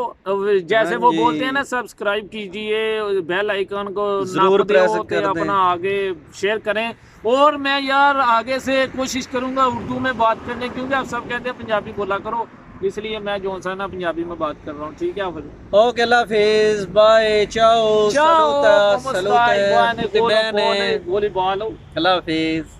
जैसे वो बोलते हैं ना सब्सक्राइब कीजिए, बेल आइकन को जरूर प्रेस कर दें, अपना आगे शेयर करें। और मैं यार आगे से कोशिश करूंगा उर्दू में बात करने, क्योंकि आप सब कहते हैं पंजाबी बोला करो, इसलिए मैं जो सा ना पंजाबी में बात कर रहा हूँ। ठीक है, ओके अल्लाह हाफिज़, बाय, चाओ, ciao, saluta, come stai? Buone, tutti bene, buone, buoni ballo. अल्लाह हाफिज़।